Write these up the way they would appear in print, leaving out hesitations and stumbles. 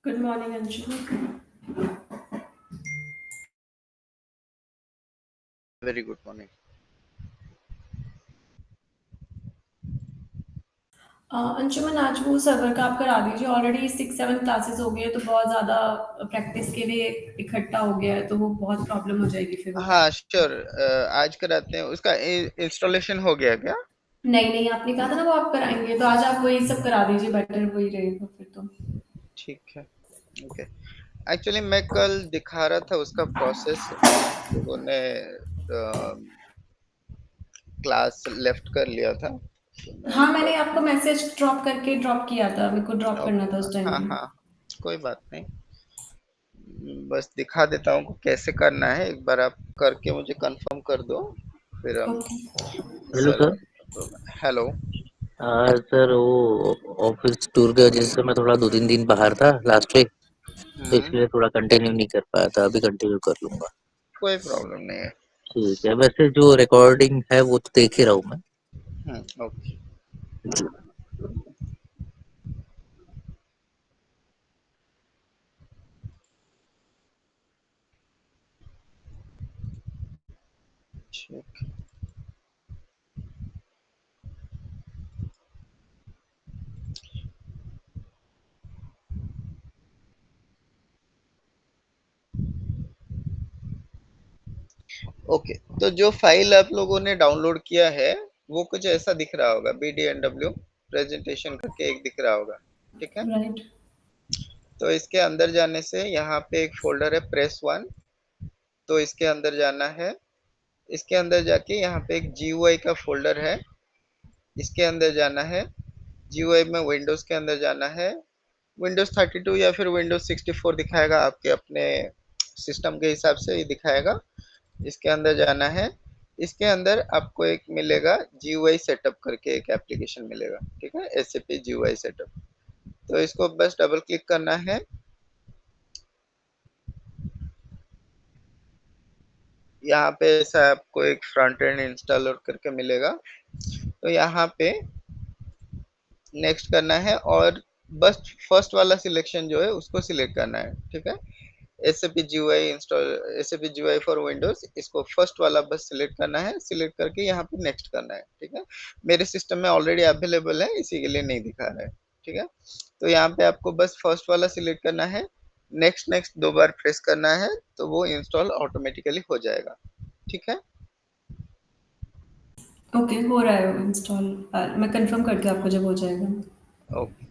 Good morning, Anshul. Very good morning. Anshuman आज वो server का आप करा दीजिए। ऑलरेडी 6-7 क्लासेस हो गई है तो बहुत ज़्यादा प्रैक्टिस के लिए इकट्ठा हो गया है तो वो बहुत प्रॉब्लम हो जाएगी फिर वो। हाँ श्योर, आज कराते हैं। उसका इंस्टॉलेशन हो गया क्या? नहीं नहीं, आपने कहा था ना वो आप कराएंगे, तो आज आप वही सब करा दीजिए, बेटर वही रहेगा फिर तो। ठीक है। ओके। एक्चुअली मैं कल दिखा रहा था उसका प्रोसेस। आप लोगों ने क्लास लेफ्ट कर लिया था तो मैं हाँ, एक मैंने बार। आपको मैसेज ड्रॉप किया था, मेरे को ड्रॉप करना था उस टाइम हाँ पे। हाँ, कोई बात नहीं। बस दिखा देता हूँ को कैसे करना है। एक बार आप करके मुझे कंफर्म कर दो, फिर हम okay. Hello sir. Sir. Hello. Sir वो ऑफिस टूर की वजह से मैं थोड़ा 2-3 दिन बाहर था लास्ट वीक, तो हम्म। इसलिए थोड़ा कंटिन्यू नहीं कर पाया था। अभी कंटिन्यू कर लूंगा। कोई प्रॉब्लम नहीं है। ठीक है। वैसे जो रिकॉर्डिंग है वो तो देख ही रहा हूँ मैं। ओके। जी। ठीक। ओके। तो जो फाइल आप लोगों ने डाउनलोड किया है वो कुछ ऐसा दिख रहा होगा, BDNW प्रेजेंटेशन करके एक दिख रहा होगा। ठीक है। राइट। तो इसके अंदर जाने से यहाँ पे एक फोल्डर है प्रेस वन, तो इसके अंदर जाना है। इसके अंदर जाके यहाँ पे एक GUI का फोल्डर है, इसके अंदर जाना है। GUI में विंडोज के अंदर जाना है। विंडोज 32 या फिर विंडोज 64 दिखाएगा, आपके अपने सिस्टम के हिसाब से ये दिखाएगा। इसके अंदर जाना है। इसके अंदर आपको एक मिलेगा GUI सेटअप करके, एक एप्लीकेशन मिलेगा। ठीक है, SAP GUI सेटअप। तो इसको बस डबल क्लिक करना है। यहाँ पे ऐसा आपको एक फ्रंट एंड इंस्टॉलर करके मिलेगा, तो यहाँ पे नेक्स्ट करना है और बस फर्स्ट वाला सिलेक्शन जो है उसको सिलेक्ट करना है। ठीक है, SAP GUI install, SAP GUI for Windows, इसको फर्स्ट वाला बस सिलेक्ट करना है। सिलेक्ट करके यहाँ पे नेक्स्ट करना है। ठीक है, मेरे सिस्टम में ऑलरेडी अवेलेबल है, इसी के लिए नहीं दिखा रहा है। ठीक है, तो यहाँ पे आपको बस फर्स्ट वाला सिलेक्ट करना है। नेक्स्ट नेक्स्ट दो बार प्रेस करना है, तो वो इंस्टॉल ऑटोमेटिकली हो जाएगा। ठीक है। ओके, हो रहा है इंस्टॉल। मैं कंफर्म करती हूँ आपको जब हो जाएगा। ओके।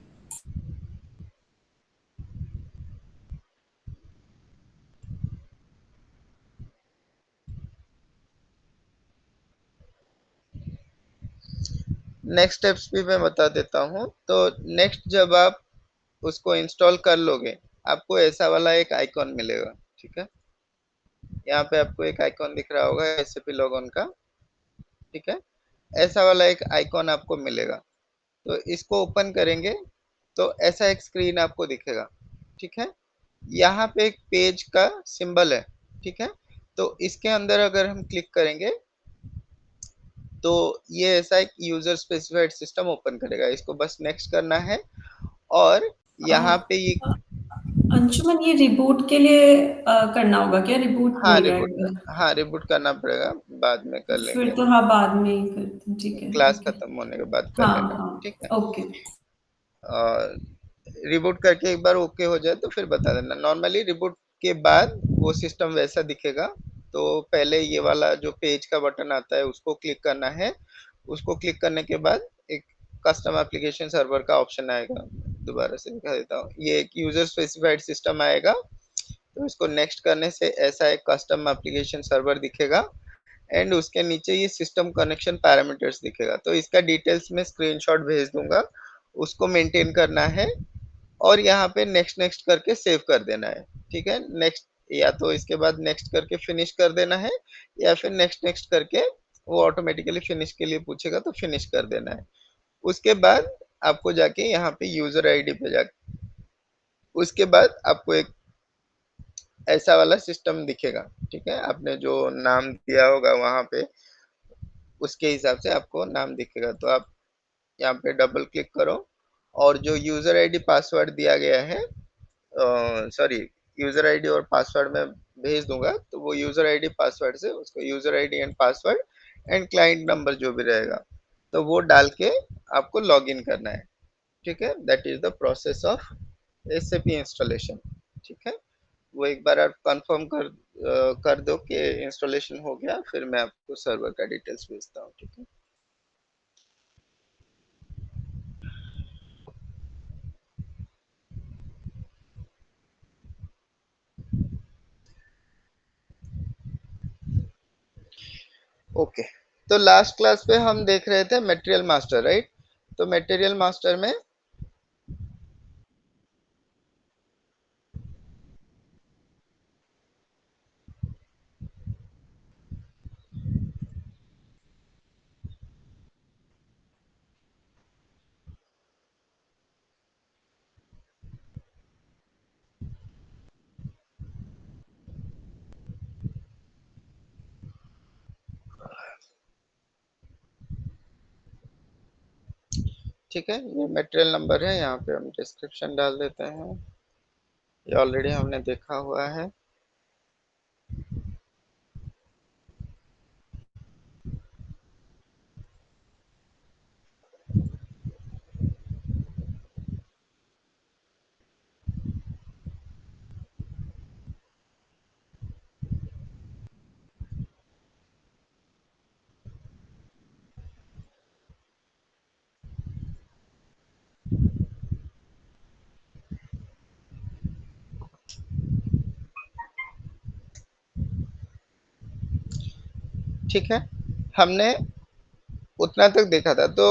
नेक्स्ट स्टेप्स भी मैं बता देता हूँ। तो नेक्स्ट जब आप उसको इंस्टॉल कर लोगे, आपको ऐसा वाला एक आइकॉन मिलेगा। ठीक है, यहाँ पे आपको एक आइकॉन दिख रहा होगा SAP लॉगइन का। ठीक है, ऐसा वाला एक आइकॉन आपको मिलेगा। तो इसको ओपन करेंगे तो ऐसा एक स्क्रीन आपको दिखेगा। ठीक है, यहाँ पे एक पेज का सिंबल है। ठीक है, तो इसके अंदर अगर हम क्लिक करेंगे तो ये ऐसा एक यूजर स्पेसिफाइड सिस्टम ओपन करेगा। इसको बस नेक्स्ट करना है और अ, यहाँ पे ये। अ, अंशुमन, ये रिबूट के लिए करना होगा क्या? रिबूट हाँ बोल रहा रिबूट, है। हाँ रिबूट करना पड़ेगा, बाद में कर फिर लेंगे। तो हाँ, बाद में ही करते हैं, ठीक है। Class okay. खत्म होने के बाद कर हाँ लेना। हाँ। ठीक है, ओके। और रिबूट करके एक बार ओके हो जाए तो फिर बता देना। नॉर्मली रिबूट के बाद वो सिस्टम वैसा दिखेगा। तो पहले ये वाला जो पेज का बटन आता है उसको क्लिक करना है। उसको क्लिक करने के बाद एक कस्टम एप्लीकेशन सर्वर का ऑप्शन आएगा। दोबारा से दिखा देता हूँ, ये एक यूजर स्पेसिफाइड सिस्टम आएगा। तो इसको नेक्स्ट करने से ऐसा एक कस्टम एप्लीकेशन सर्वर दिखेगा एंड उसके नीचे ये सिस्टम कनेक्शन पैरामीटर्स दिखेगा। तो इसका डिटेल्स में स्क्रीनशॉट भेज दूंगा, उसको मेंटेन करना है और यहाँ पे नेक्स्ट नेक्स्ट करके सेव कर देना है। ठीक है, नेक्स्ट, या तो इसके बाद नेक्स्ट करके फिनिश कर देना है, या फिर नेक्स्ट नेक्स्ट करके वो ऑटोमेटिकली फिनिश के लिए पूछेगा तो फिनिश कर देना है। उसके बाद आपको जाके यहाँ पे यूजर आईडी पे जाके, उसके बाद आपको एक ऐसा वाला सिस्टम दिखेगा। ठीक है, आपने जो नाम दिया होगा वहां पे उसके हिसाब से आपको नाम दिखेगा। तो आप यहाँ पे डबल क्लिक करो और जो यूजर आईडी पासवर्ड दिया गया है सॉरी, यूजर आईडी और पासवर्ड में भेज दूंगा, तो वो यूजर आईडी पासवर्ड से उसको user ID and password and client number जो भी रहेगा, तो वो डाल के आपको लॉग इन करना है। ठीक है, that is the process of SAP installation. ठीक है, वो एक बार आप कंफर्म कर दो कि इंस्टॉलेशन हो गया, फिर मैं आपको सर्वर का डिटेल्स भेजता हूँ। ठीक है, ओके। तो लास्ट क्लास पे हम देख रहे थे मटेरियल मास्टर, राइट? तो मटेरियल मास्टर में ठीक है, ये मटेरियल नंबर है, यहाँ पे हम डिस्क्रिप्शन डाल देते हैं, ये ऑलरेडी हमने देखा हुआ है। ठीक है, हमने उतना तक देखा था। तो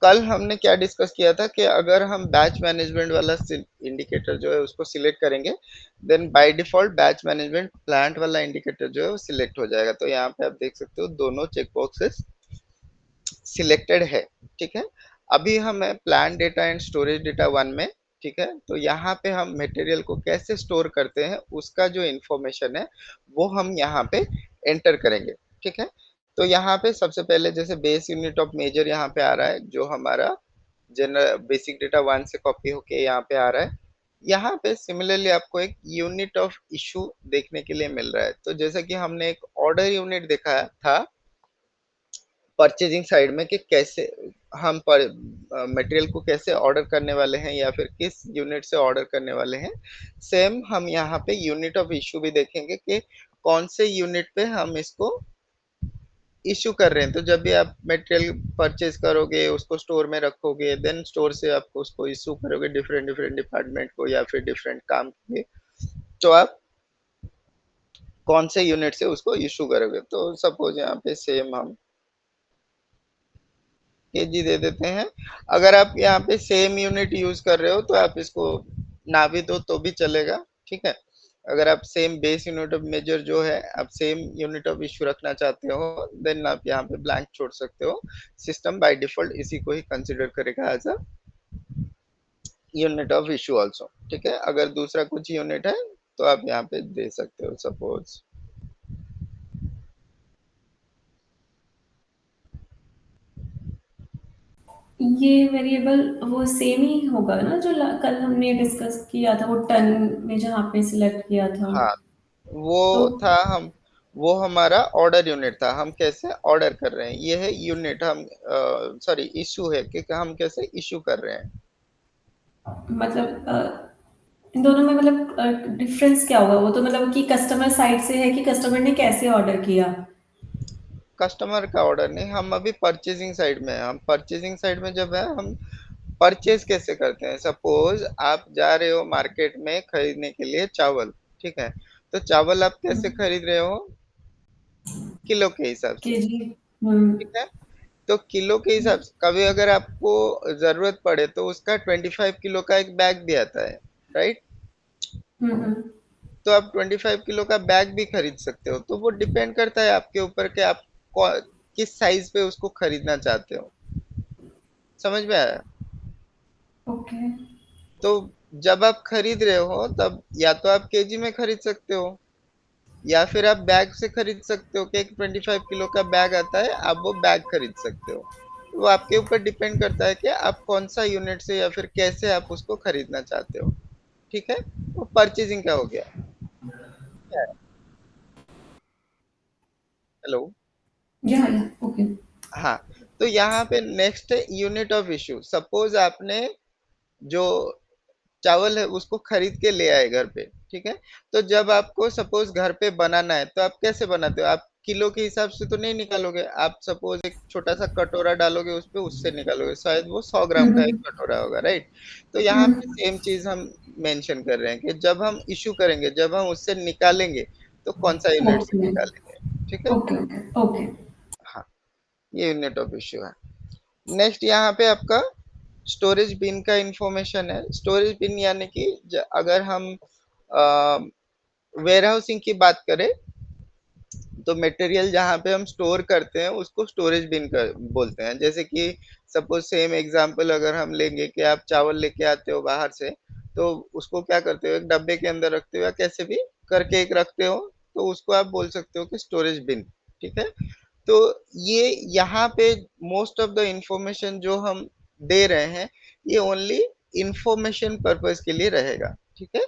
कल हमने क्या डिस्कस किया था कि अगर हम बैच मैनेजमेंट वाला इंडिकेटर जो है उसको सिलेक्ट करेंगे, then by default batch management plant वाला इंडिकेटर जो है वो सिलेक्ट हो जाएगा। तो यहाँ पे आप देख सकते हो दोनों चेक बॉक्सेस सिलेक्टेड है। ठीक है, अभी हम plan data and storage data one में। ठीक है, तो यहाँ पे हम मटेरियल को कैसे स्टोर करते हैं उसका जो इंफॉर्मेशन है वो हम यहाँ पे एंटर करेंगे। ठीक है, तो यहाँ पे सबसे पहले जैसे बेस यूनिट ऑफ मेजर यहाँ पे आ रहा है, जो हमारा जनरल बेसिक डेटा वन से कॉपी होके यहाँ पे आ रहा है। यहाँ पे सिमिलरली आपको एक यूनिट ऑफ इशू देखने के लिए मिल रहा है। तो जैसे कि हमने एक ऑर्डर यूनिट देखा था परचेजिंग साइड में कि कैसे हम पर मटेरियल को कैसे ऑर्डर करने वाले हैं या फिर किस यूनिट से ऑर्डर करने वाले हैं, सेम हम यहाँ पे यूनिट ऑफ इशू भी देखेंगे कि कौन से यूनिट पे हम इसको इशू कर रहे हैं। तो जब भी आप मटेरियल परचेज करोगे, उसको स्टोर में रखोगे, देन स्टोर से आपको उसको इशू करोगे डिफरेंट डिफरेंट डिपार्टमेंट को या फिर डिफरेंट काम के, तो आप कौन से यूनिट से उसको इशू करोगे। तो सपोज यहाँ पे सेम हम केजी दे देते हैं। अगर आप यहाँ पे सेम यूनिट यूज कर रहे हो तो आप इसको ना भी दो तो भी चलेगा। ठीक है, अगर आप same base unit of measure जो है आप सेम यूनिट ऑफ इशू रखना चाहते हो, देन आप यहाँ पे ब्लैंक छोड़ सकते हो। सिस्टम बाय डिफॉल्ट इसी को ही कंसिडर करेगा as a unit of issue also. ठीक है, अगर दूसरा कुछ यूनिट है तो आप यहाँ पे दे सकते हो। सपोज ये वेरिएबल वो सेम ही होगा ना जो कल हमने डिस्कस किया था, वो टन में जहाँ पे सिलेक्ट किया था। हाँ, वो तो था हम वो हमारा ऑर्डर यूनिट था, हम कैसे ऑर्डर कर रहे हैं। ये है यूनिट, हम सॉरी इशू है कि हम कैसे इशू कर रहे हैं। मतलब इन दोनों में मतलब डिफरेंस क्या होगा? वो तो मतलब कि कस्टमर साइड से है कि कस्टमर ने कैसे ऑर्डर किया। कस्टमर का ऑर्डर नहीं, हम अभी परचेजिंग साइड में हैं। हम परचेजिंग साइड में जब है हम परचेज कैसे करते हैं। सपोज आप जा रहे हो मार्केट में खरीदने के लिए चावल। ठीक है, तो चावल आप कैसे खरीद रहे हो? किलो के हिसाब से। केजी। ठीक है, तो किलो के हिसाब से कभी अगर आपको जरूरत पड़े तो उसका 25 किलो का एक बैग भी आता है, राइट? हम्म। तो आप 25 किलो का बैग भी खरीद सकते हो। तो वो डिपेंड करता है आपके ऊपर कि आप किस साइज पे उसको खरीदना चाहते हो। समझ में आया? ओके। तो जब आप खरीद रहे हो तब या तो आप केजी में खरीद सकते हो या फिर आप बैग से खरीद सकते हो कि एक 25 किलो का बैग आता है, आप वो बैग खरीद सकते हो। वो आपके ऊपर डिपेंड करता है कि आप कौन सा यूनिट से या फिर कैसे आप उसको खरीदना चाहते हो। ठीक है, वो परचेजिंग का हो गया। हेलो। या ओके। हाँ, तो यहाँ पे नेक्स्ट है यूनिट ऑफ इश्यू। सपोज आपने जो चावल है उसको खरीद के ले आए घर पे, ठीक है। तो जब आपको सपोज घर पे बनाना है तो आप कैसे बनाते हो? आप किलो के हिसाब से तो नहीं निकालोगे, आप सपोज एक छोटा सा कटोरा डालोगे उस पे, उससे निकालोगे, शायद वो 100 ग्राम का एक कटोरा होगा, राइट। तो यहाँ पे सेम चीज हम मेंशन कर रहे हैं कि जब हम इशू करेंगे, जब हम उससे निकालेंगे तो कौन सा यूनिट से ओके निकालेंगे, ठीक है। Okay okay okay. हाँ, ये यूनिट ऑफ इश्यू है। नेक्स्ट यहाँ पे आपका स्टोरेज बिन का इंफॉर्मेशन है। स्टोरेज बिन यानी कि अगर हम वेयर हाउसिंग की बात करें तो मटेरियल जहाँ पे हम स्टोर करते हैं उसको स्टोरेज बिन कर बोलते हैं। जैसे कि सपोज सेम एग्जांपल अगर हम लेंगे कि आप चावल लेके आते हो बाहर से, तो उसको क्या करते हो, एक डब्बे के अंदर रखते हो या कैसे भी करके एक रखते हो, तो उसको आप बोल सकते हो कि स्टोरेज बिन, ठीक है। तो ये यहाँ पे मोस्ट ऑफ द इंफॉर्मेशन जो हम दे रहे हैं ये ओनली इंफॉर्मेशन पर्पस के लिए रहेगा, ठीक है।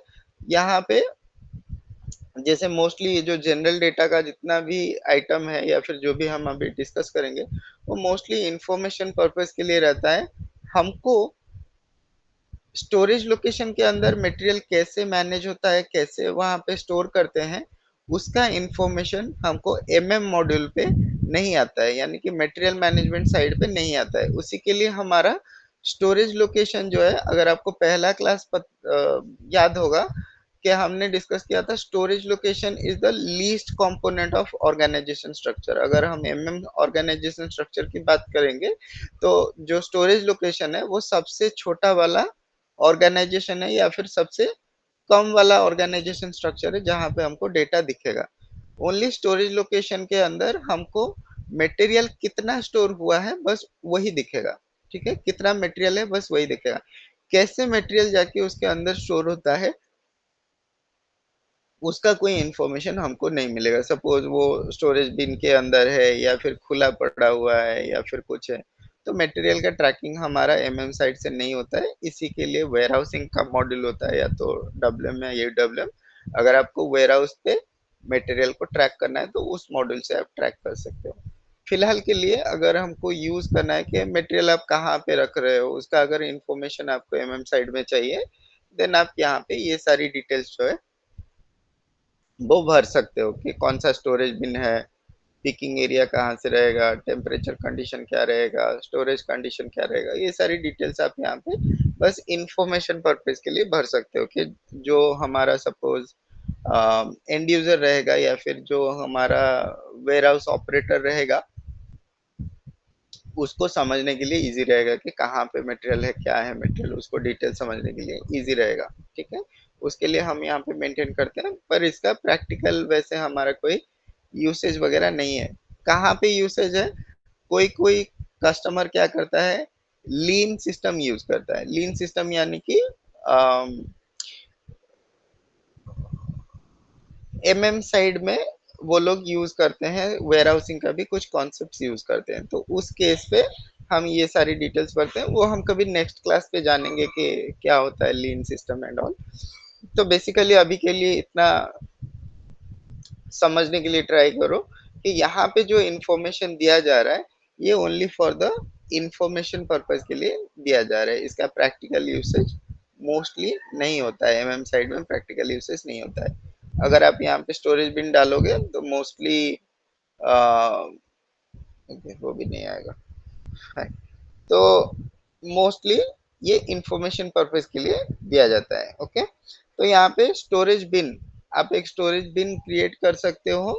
यहाँ पे जैसे मोस्टली ये जो जनरल डेटा का जितना भी आइटम है या फिर जो भी हम अभी डिस्कस करेंगे वो मोस्टली इंफॉर्मेशन पर्पस के लिए रहता है। हमको स्टोरेज लोकेशन के अंदर मटेरियल कैसे मैनेज होता है, कैसे वहां पे स्टोर करते हैं, उसका इंफॉर्मेशन हमको मॉड्यूल पे नहीं आता है, यानी कि मटेरियल मैनेजमेंट साइड पे नहीं आता है। उसी के लिए हमारा स्टोरेज लोकेशन जो है, अगर आपको पहला क्लास याद होगा कि हमने डिस्कस किया था, storage location is the least component of organization structure. अगर हम ऑर्गेनाइजेशन स्ट्रक्चर की बात करेंगे तो जो स्टोरेज लोकेशन है वो सबसे छोटा वाला ऑर्गेनाइजेशन है या फिर सबसे कम वाला ऑर्गेनाइजेशन स्ट्रक्चर है जहां पे हमको डेटा दिखेगा। ओनली स्टोरेज लोकेशन के अंदर हमको मटेरियल कितना स्टोर हुआ है बस वही दिखेगा, ठीक है। कितना मटेरियल है बस वही दिखेगा। कैसे मटेरियल जाके उसके अंदर स्टोर होता है उसका कोई इंफॉर्मेशन हमको नहीं मिलेगा। सपोज वो स्टोरेज बिन के अंदर है या फिर खुला पड़ा हुआ है या फिर कुछ है, तो मटेरियल का ट्रैकिंग हमारा साइड से नहीं होता है। इसी के लिए वेयर हाउसिंग का मॉड्यूल होता है, या तो डब्ल्यूएम या यूडब्ल्यूएम। अगर आपको वेयर हाउस पे मटेरियल को ट्रैक करना है तो उस मॉड्यूल से आप ट्रैक कर सकते हो। फिलहाल के लिए अगर हमको यूज करना है कि मटेरियल आप कहाँ पे रख रहे हो उसका अगर इंफॉर्मेशन आपको साइड में चाहिए, देन आप यहाँ पे ये सारी डिटेल्स जो है वो भर सकते हो कि कौन सा स्टोरेज बिन है, पिकिंग एरिया कहाँ से रहेगा, टेम्परेचर कंडीशन क्या रहेगा, स्टोरेज कंडीशन क्या रहेगा। ये सारी डिटेल्स आप यहाँ पे बस इंफॉर्मेशन पर्पज के लिए भर सकते हो कि जो हमारा सपोज एंड यूजर रहेगा या फिर जो हमारा वेयर हाउस ऑपरेटर रहेगा उसको समझने के लिए इजी रहेगा कि कहाँ पे मटेरियल है, क्या है मटेरियल, उसको डिटेल समझने के लिए इजी रहेगा, ठीक है। उसके लिए हम यहाँ पे मेंटेन करते हैं, पर इसका प्रैक्टिकल वैसे हमारा कोई यूसेज वगैरह नहीं है। कहाँ पे यूसेज है, कोई कोई कस्टमर क्या करता है, लीन सिस्टम यूज करता है। लीन सिस्टम यानी कि साइड में वो लोग यूज करते हैं, वेयर हाउसिंग का भी कुछ कॉन्सेप्ट्स यूज करते हैं। तो उस केस पे हम ये सारी डिटेल्स पढ़ते हैं, वो हम कभी नेक्स्ट क्लास पे जानेंगे कि क्या होता है लीन सिस्टम एंड ऑल। तो बेसिकली अभी के लिए इतना समझने के लिए ट्राई करो कि यहाँ पे जो इंफॉर्मेशन दिया जा रहा है ये only for the information purpose के लिए दिया जा रहा है। इसका प्रैक्टिकल यूसेज मोस्टली नहीं होता है, साइड में प्रैक्टिकल यूसेज नहीं होता है। अगर आप यहाँ पे स्टोरेज बिन डालोगे तो मोस्टली वो भी नहीं आएगा, तो मोस्टली ये इंफॉर्मेशन पर्पज के लिए दिया जाता है, ओके। तो यहाँ पे स्टोरेज बिन, आप एक स्टोरेज बिन क्रिएट कर सकते हो।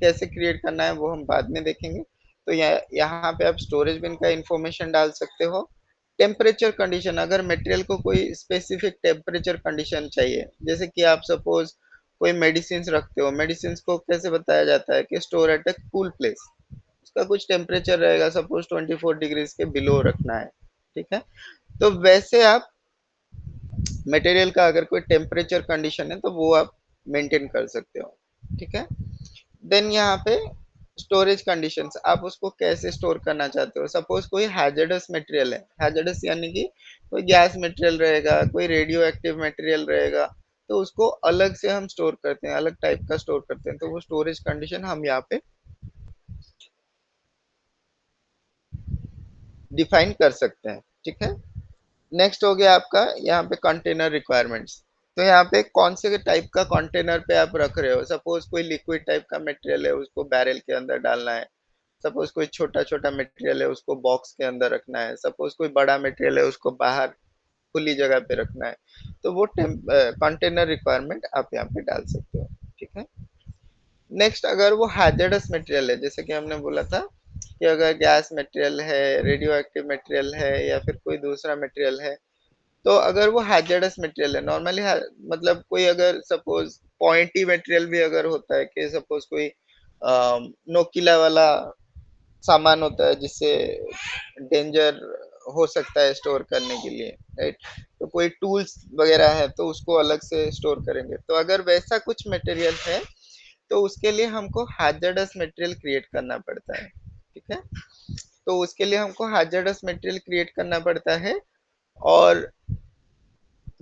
कैसे क्रिएट करना है वो हम बाद में देखेंगे। तो यहाँ पे आप स्टोरेज बिन का इंफॉर्मेशन डाल सकते हो। टेम्परेचर कंडीशन, अगर मटेरियल को कोई स्पेसिफिक टेम्परेचर कंडीशन चाहिए, जैसे कि आप सपोज कोई मेडिसिन रखते हो, मेडिसिन को कैसे बताया जाता है कि store at a cool place, उसका कुछ टेम्परेचर रहेगा, सपोज 24 डिग्रीज के बिलो रखना है, ठीक है। तो वैसे आप मटेरियल का अगर कोई टेम्परेचर कंडीशन है तो वो आप मेंटेन कर सकते हो, ठीक है। देन यहाँ पे स्टोरेज कंडीशंस, आप उसको कैसे स्टोर करना चाहते हो। सपोज कोई हैजर्डस मटेरियल है, हैजर्डस यानी कि कोई गैस मटेरियल रहेगा, कोई रेडियो एक्टिव मटेरियल रहेगा, तो उसको अलग से हम स्टोर करते हैं, अलग टाइप का स्टोर करते हैं, तो वो स्टोरेज कंडीशन हम यहाँ पे डिफाइन कर सकते हैं। ठीक है, नेक्स्ट हो गया आपका यहाँ पे कंटेनर रिक्वायरमेंट्स। तो यहाँ पे कौन से टाइप का कंटेनर पे आप रख रहे हो, सपोज कोई लिक्विड टाइप का मटेरियल है उसको बैरल के अंदर डालना है, सपोज कोई छोटा छोटा मटेरियल है उसको बॉक्स के अंदर रखना है, सपोज कोई बड़ा मटेरियल है उसको बाहर खुली जगह पे रखना है, तो वो कंटेनर रिक्वायरमेंट आप यहाँ पे डाल सकते हो। ठीक है, नेक्स्ट अगर वो हैजर्डस मटेरियल है, जैसे कि हमने बोला था कि अगर गैस मटेरियल है, रेडियो एक्टिव मटेरियल है, या फिर कोई दूसरा मटेरियल है, तो अगर वो हैजर्डस मटेरियल है, नॉर्मली मतलब कोई अगर सपोज पॉइंटी मटेरियल भी अगर होता है कि सपोज कोई नोकीला वाला सामान होता है जिससे डेंजर हो सकता है स्टोर करने के लिए, राइट, तो कोई टूल्स वगैरह है तो उसको अलग से स्टोर करेंगे, तो अगर वैसा कुछ मटेरियल है तो उसके लिए हमको हैजर्डस मटेरियल क्रिएट करना पड़ता है। ठीक है, तो उसके लिए हमको हैजर्डस मटेरियल क्रिएट करना पड़ता है, और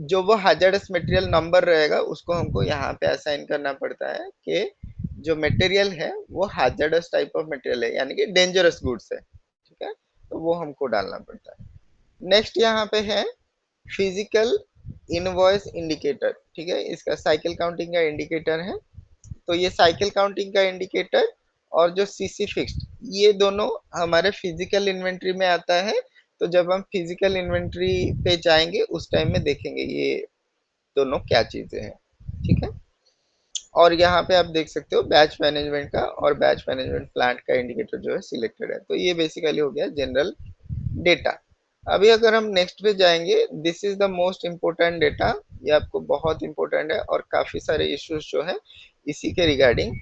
जो वो हैजर्डस मटेरियल नंबर रहेगा उसको हमको यहाँ पे असाइन करना पड़ता है कि जो मटेरियल है वो हैजर्डस टाइप ऑफ मटेरियल है, यानी कि डेंजरस गुड्स है। ठीक है, तो वो हमको डालना पड़ता है। नेक्स्ट यहाँ पे है फिजिकल इनवॉइस इंडिकेटर। ठीक है, इसका साइकिल काउंटिंग का इंडिकेटर है, तो ये साइकिल काउंटिंग का इंडिकेटर और जो सीसी फिक्स्ड, ये दोनों हमारे फिजिकल इन्वेंट्री में आता है, तो जब हम फिजिकल इन्वेंट्री पे जाएंगे उस टाइम में देखेंगे ये दोनों क्या चीजें हैं। ठीक है, और यहाँ पे आप देख सकते हो बैच मैनेजमेंट का और बैच मैनेजमेंट प्लांट का इंडिकेटर जो है सिलेक्टेड है, तो ये बेसिकली हो गया जनरल डेटा। अभी अगर हम नेक्स्ट पे जाएंगे, this is the most important data, ये आपको बहुत इंपॉर्टेंट है और काफी सारे इश्यूज जो है इसी के रिगार्डिंग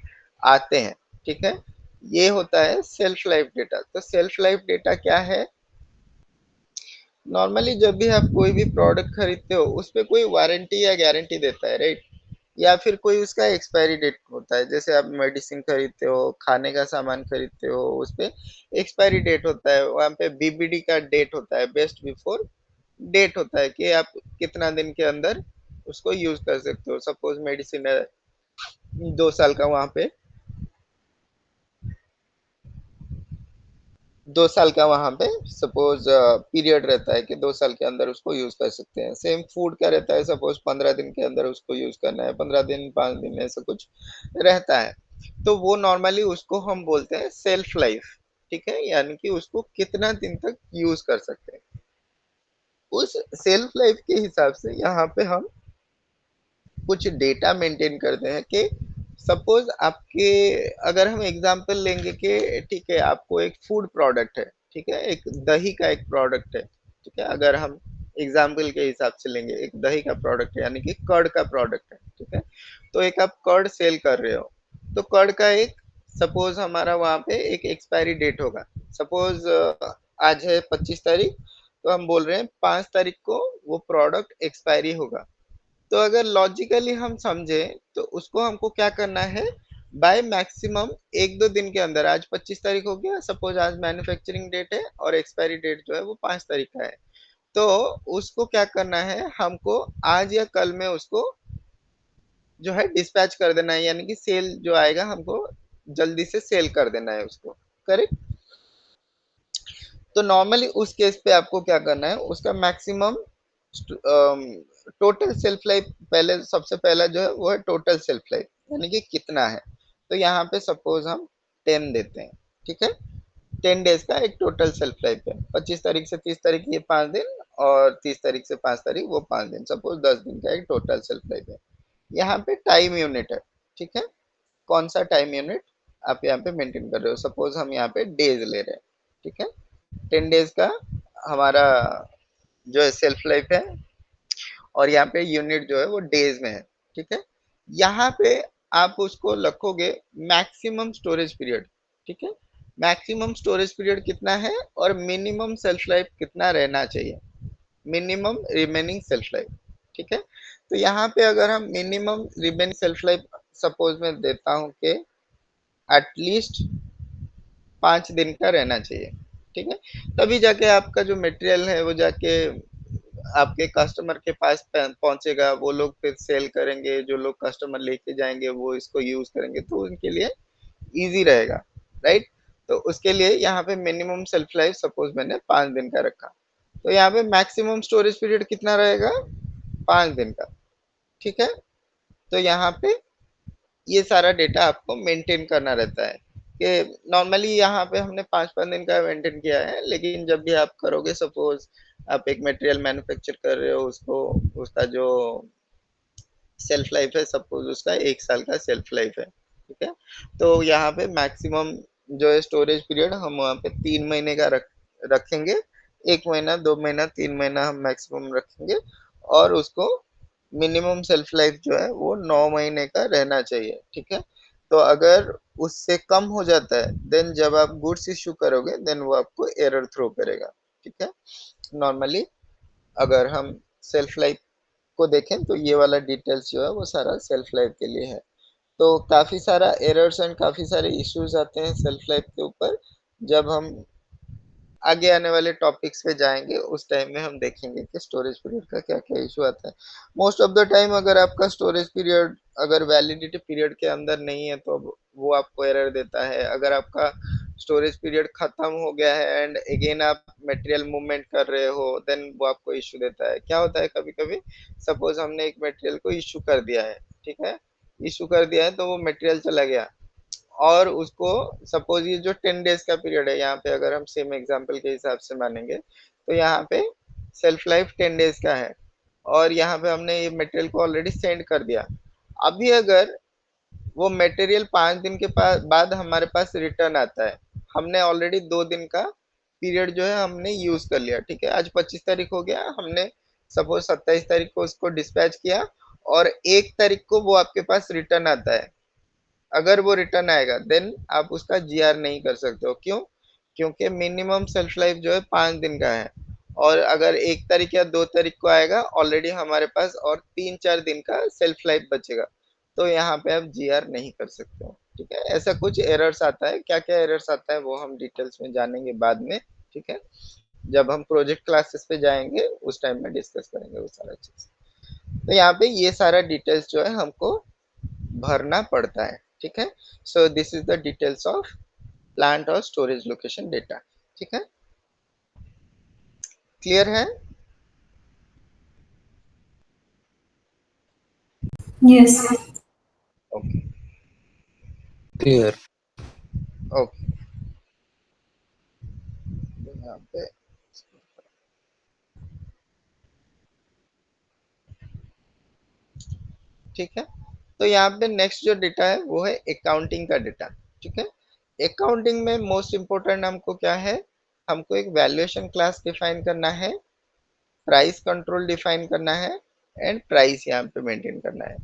आते हैं। ठीक है, ये होता है सेल्फ लाइफ डेटा। तो सेल्फ लाइफ डेटा क्या है, नॉर्मली जब भी आप कोई भी प्रोडक्ट खरीदते हो उस पे कोई वारंटी या गारंटी देता है, राइट, या फिर कोई उसका एक्सपायरी डेट होता है, जैसे आप मेडिसिन खरीदते हो, खाने का सामान खरीदते हो, उस पे एक्सपायरी डेट होता है, वहाँ पे बीबीडी का डेट होता है, बेस्ट बिफोर डेट होता है कि आप कितना दिन के अंदर उसको यूज कर सकते हो। सपोज मेडिसिन है 2 साल का, वहाँ पे 2 साल का वहाँ पे सपोज पीरियड रहता है कि 2 साल के अंदर उसको यूज कर सकते हैं। सेम फूड का रहता है, सपोज 15 दिन के अंदर उसको यूज करना है, 15 दिन, 5 दिन, ऐसा कुछ रहता है, तो वो नॉर्मली उसको हम बोलते हैं सेल्फ लाइफ। ठीक है, यानी कि उसको कितना दिन तक यूज कर सकते हैं, उस सेल्फ लाइफ के हिसाब से यहाँ पे हम कुछ डेटा मेंटेन करते हैं कि सपोज आपके, अगर हम एग्जांपल लेंगे कि ठीक है आपको एक फूड प्रोडक्ट है, ठीक है, एक दही का एक प्रोडक्ट है, ठीक है, अगर हम एग्जांपल के हिसाब से लेंगे एक दही का प्रोडक्ट है, यानी कि कर्ड का प्रोडक्ट है। ठीक है, तो एक आप कर्ड सेल कर रहे हो, तो कर्ड का एक सपोज हमारा वहाँ पे एक एक्सपायरी डेट होगा, सपोज आज है 25 तारीख, तो हम बोल रहे हैं 5 तारीख को वो प्रोडक्ट एक्सपायरी होगा। तो अगर लॉजिकली हम समझे तो उसको हमको क्या करना है, बाय मैक्सिमम 1-2 दिन के अंदर, आज 25 तारीख हो गया, सपोज आज मैन्युफैक्चरिंग डेट है और एक्सपायरी डेट जो है वो 5 तारीख का है, तो उसको क्या करना है, हमको आज या कल में उसको जो है डिस्पैच कर देना है, यानी कि सेल जो आएगा हमको जल्दी से सेल कर देना है उसको, करेक्ट। तो नॉर्मली उस केस पे आपको क्या करना है, उसका मैक्सिमम टोटल सेल्फ लाइफ, पहले सबसे पहला जो है वो है टोटल सेल्फ लाइफ, यानी कि कितना है, तो यहाँ पे सपोज हम 10 देते हैं। ठीक है, 10 डेज का एक टोटल सेल्फ लाइफ है, 25 तारीख से 30 तारीख ये 5 दिन, और 30 तारीख से 5 तारीख वो 5 दिन, सपोज 10 दिन का एक टोटल सेल्फ लाइफ है। यहाँ पे टाइम यूनिट है, ठीक है, कौन सा टाइम यूनिट आप यहाँ पे मेंटेन कर रहे हो, सपोज हम यहाँ पे डेज ले रहे हैं। ठीक है, 10 डेज का हमारा जो है सेल्फ लाइफ है, और यहाँ पे यूनिट जो है वो डेज में है। ठीक है, यहाँ पे आप उसको रखोगे मैक्सिमम स्टोरेज पीरियड। ठीक है, मैक्सिमम स्टोरेज पीरियड कितना है और मिनिमम सेल्फ लाइफ कितना रहना चाहिए, मिनिमम रिमेनिंग सेल्फ लाइफ। ठीक है, तो यहाँ पे अगर हम minimum remaining self life suppose मैं देता हूँ कि एटलीस्ट 5 दिन का रहना चाहिए। ठीक है, तभी जाके आपका जो मटेरियल है वो जाके आपके कस्टमर के पास पहुंचेगा, वो लोग फिर सेल करेंगे, जो लोग कस्टमर लेके जाएंगे वो इसको यूज करेंगे, तो उनके लिए इजी रहेगा, राइट। तो उसके लिए यहाँ पे मिनिमम सेल्फ लाइफ सपोज मैंने 5 दिन का रखा, तो यहाँ पे मैक्सिमम स्टोरेज पीरियड कितना रहेगा, 5 दिन का, ठीक है। तो यहाँ पे ये सारा डेटा आपको मेंटेन करना रहता है कि नॉर्मली यहाँ पे हमने 5 5 दिन का मेंटेन किया है, लेकिन जब भी आप करोगे, सपोज आप एक मटेरियल मैन्युफैक्चर कर रहे हो, उसको उसका जो सेल्फ लाइफ है, सपोज उसका 1 साल का सेल्फ लाइफ है, ठीक है। तो यहाँ पे मैक्सिमम जो है स्टोरेज पीरियड हम वहाँ पे 3 महीने का रखेंगे। 1 महीना, 2 महीना, 3 महीना हम मैक्सिमम रखेंगे, और उसको मिनिमम सेल्फ लाइफ जो है वो 9 महीने का रहना चाहिए, ठीक है। तो अगर उससे कम हो जाता है, देन जब आप गुड्स इश्यू करोगे, देन वो आपको एरर थ्रो करेगा, ठीक है। नॉर्मली अगर हम सेल्फ लाइफ को देखें, तो ये वाला डिटेल्स जो है वो सारा सेल्फ लाइफ के लिए है। तो काफी सारा एरर्स एंड काफी सारे इश्यूज आते हैं सेल्फ लाइफ के ऊपर। जब हम आगे आने वाले टॉपिक्स पे जाएंगे, उस टाइम में हम देखेंगे कि स्टोरेज पीरियड का क्या क्या इशू आता है। मोस्ट ऑफ द टाइम अगर आपका स्टोरेज पीरियड अगर वैलिडिटी पीरियड के अंदर नहीं है, तो वो आपको एरर देता है। अगर आपका स्टोरेज पीरियड खत्म हो गया है एंड अगेन आप मटेरियल मूवमेंट कर रहे हो, देन वो आपको इशू देता है। क्या होता है कभी कभी, सपोज हमने एक मटेरियल को इशू कर दिया है, ठीक है, इशू कर दिया है, तो वो मटेरियल चला गया, और उसको सपोज ये जो 10 डेज का पीरियड है, यहाँ पे अगर हम सेम एग्जांपल के हिसाब से मानेंगे, तो यहाँ पे सेल्फ लाइफ 10 डेज का है, और यहाँ पे हमने ये मटेरियल को ऑलरेडी सेंड कर दिया। अभी अगर वो मटेरियल 5 दिन के बाद हमारे पास रिटर्न आता है, हमने ऑलरेडी 2 दिन का पीरियड जो है हमने यूज कर लिया, ठीक है। आज 25 तारीख हो गया, हमने सपोज 27 तारीख को उसको डिस्पैच किया, और 1 तारीख को वो आपके पास रिटर्न आता है। अगर वो रिटर्न आएगा, देन आप उसका जीआर नहीं कर सकते हो। क्यों? क्योंकि मिनिमम सेल्फ लाइफ जो है 5 दिन का है, और अगर 1 तारीख या 2 तारीख को आएगा, ऑलरेडी हमारे पास और 3 4 दिन का सेल्फ लाइफ बचेगा, तो यहाँ पे आप जीआर नहीं कर सकते हो, ठीक है। ऐसा कुछ एरर्स आता है, क्या क्या एरर्स आता है वो हम डिटेल्स में जानेंगे बाद में, ठीक है। जब हम प्रोजेक्ट क्लासेस पे जाएंगे, उस टाइम में डिस्कस करेंगे वो सारा चीज। तो यहाँ पे ये सारा डिटेल्स जो है हमको भरना पड़ता है, ठीक है। So this is the details of plant और स्टोरेज लोकेशन डेटा, ठीक है। क्लियर है? यस। ओके। क्लियर। ओके, यहाँ पे ठीक है। तो यहाँ पे नेक्स्ट जो डेटा है वो है अकाउंटिंग का डेटा, ठीक है। अकाउंटिंग में मोस्ट इम्पोर्टेंट हमको क्या है, हमको एक वैल्यूएशन क्लास डिफाइन करना है, प्राइस कंट्रोल डिफाइन करना है, एंड प्राइस यहाँ पे मेंटेन करना है।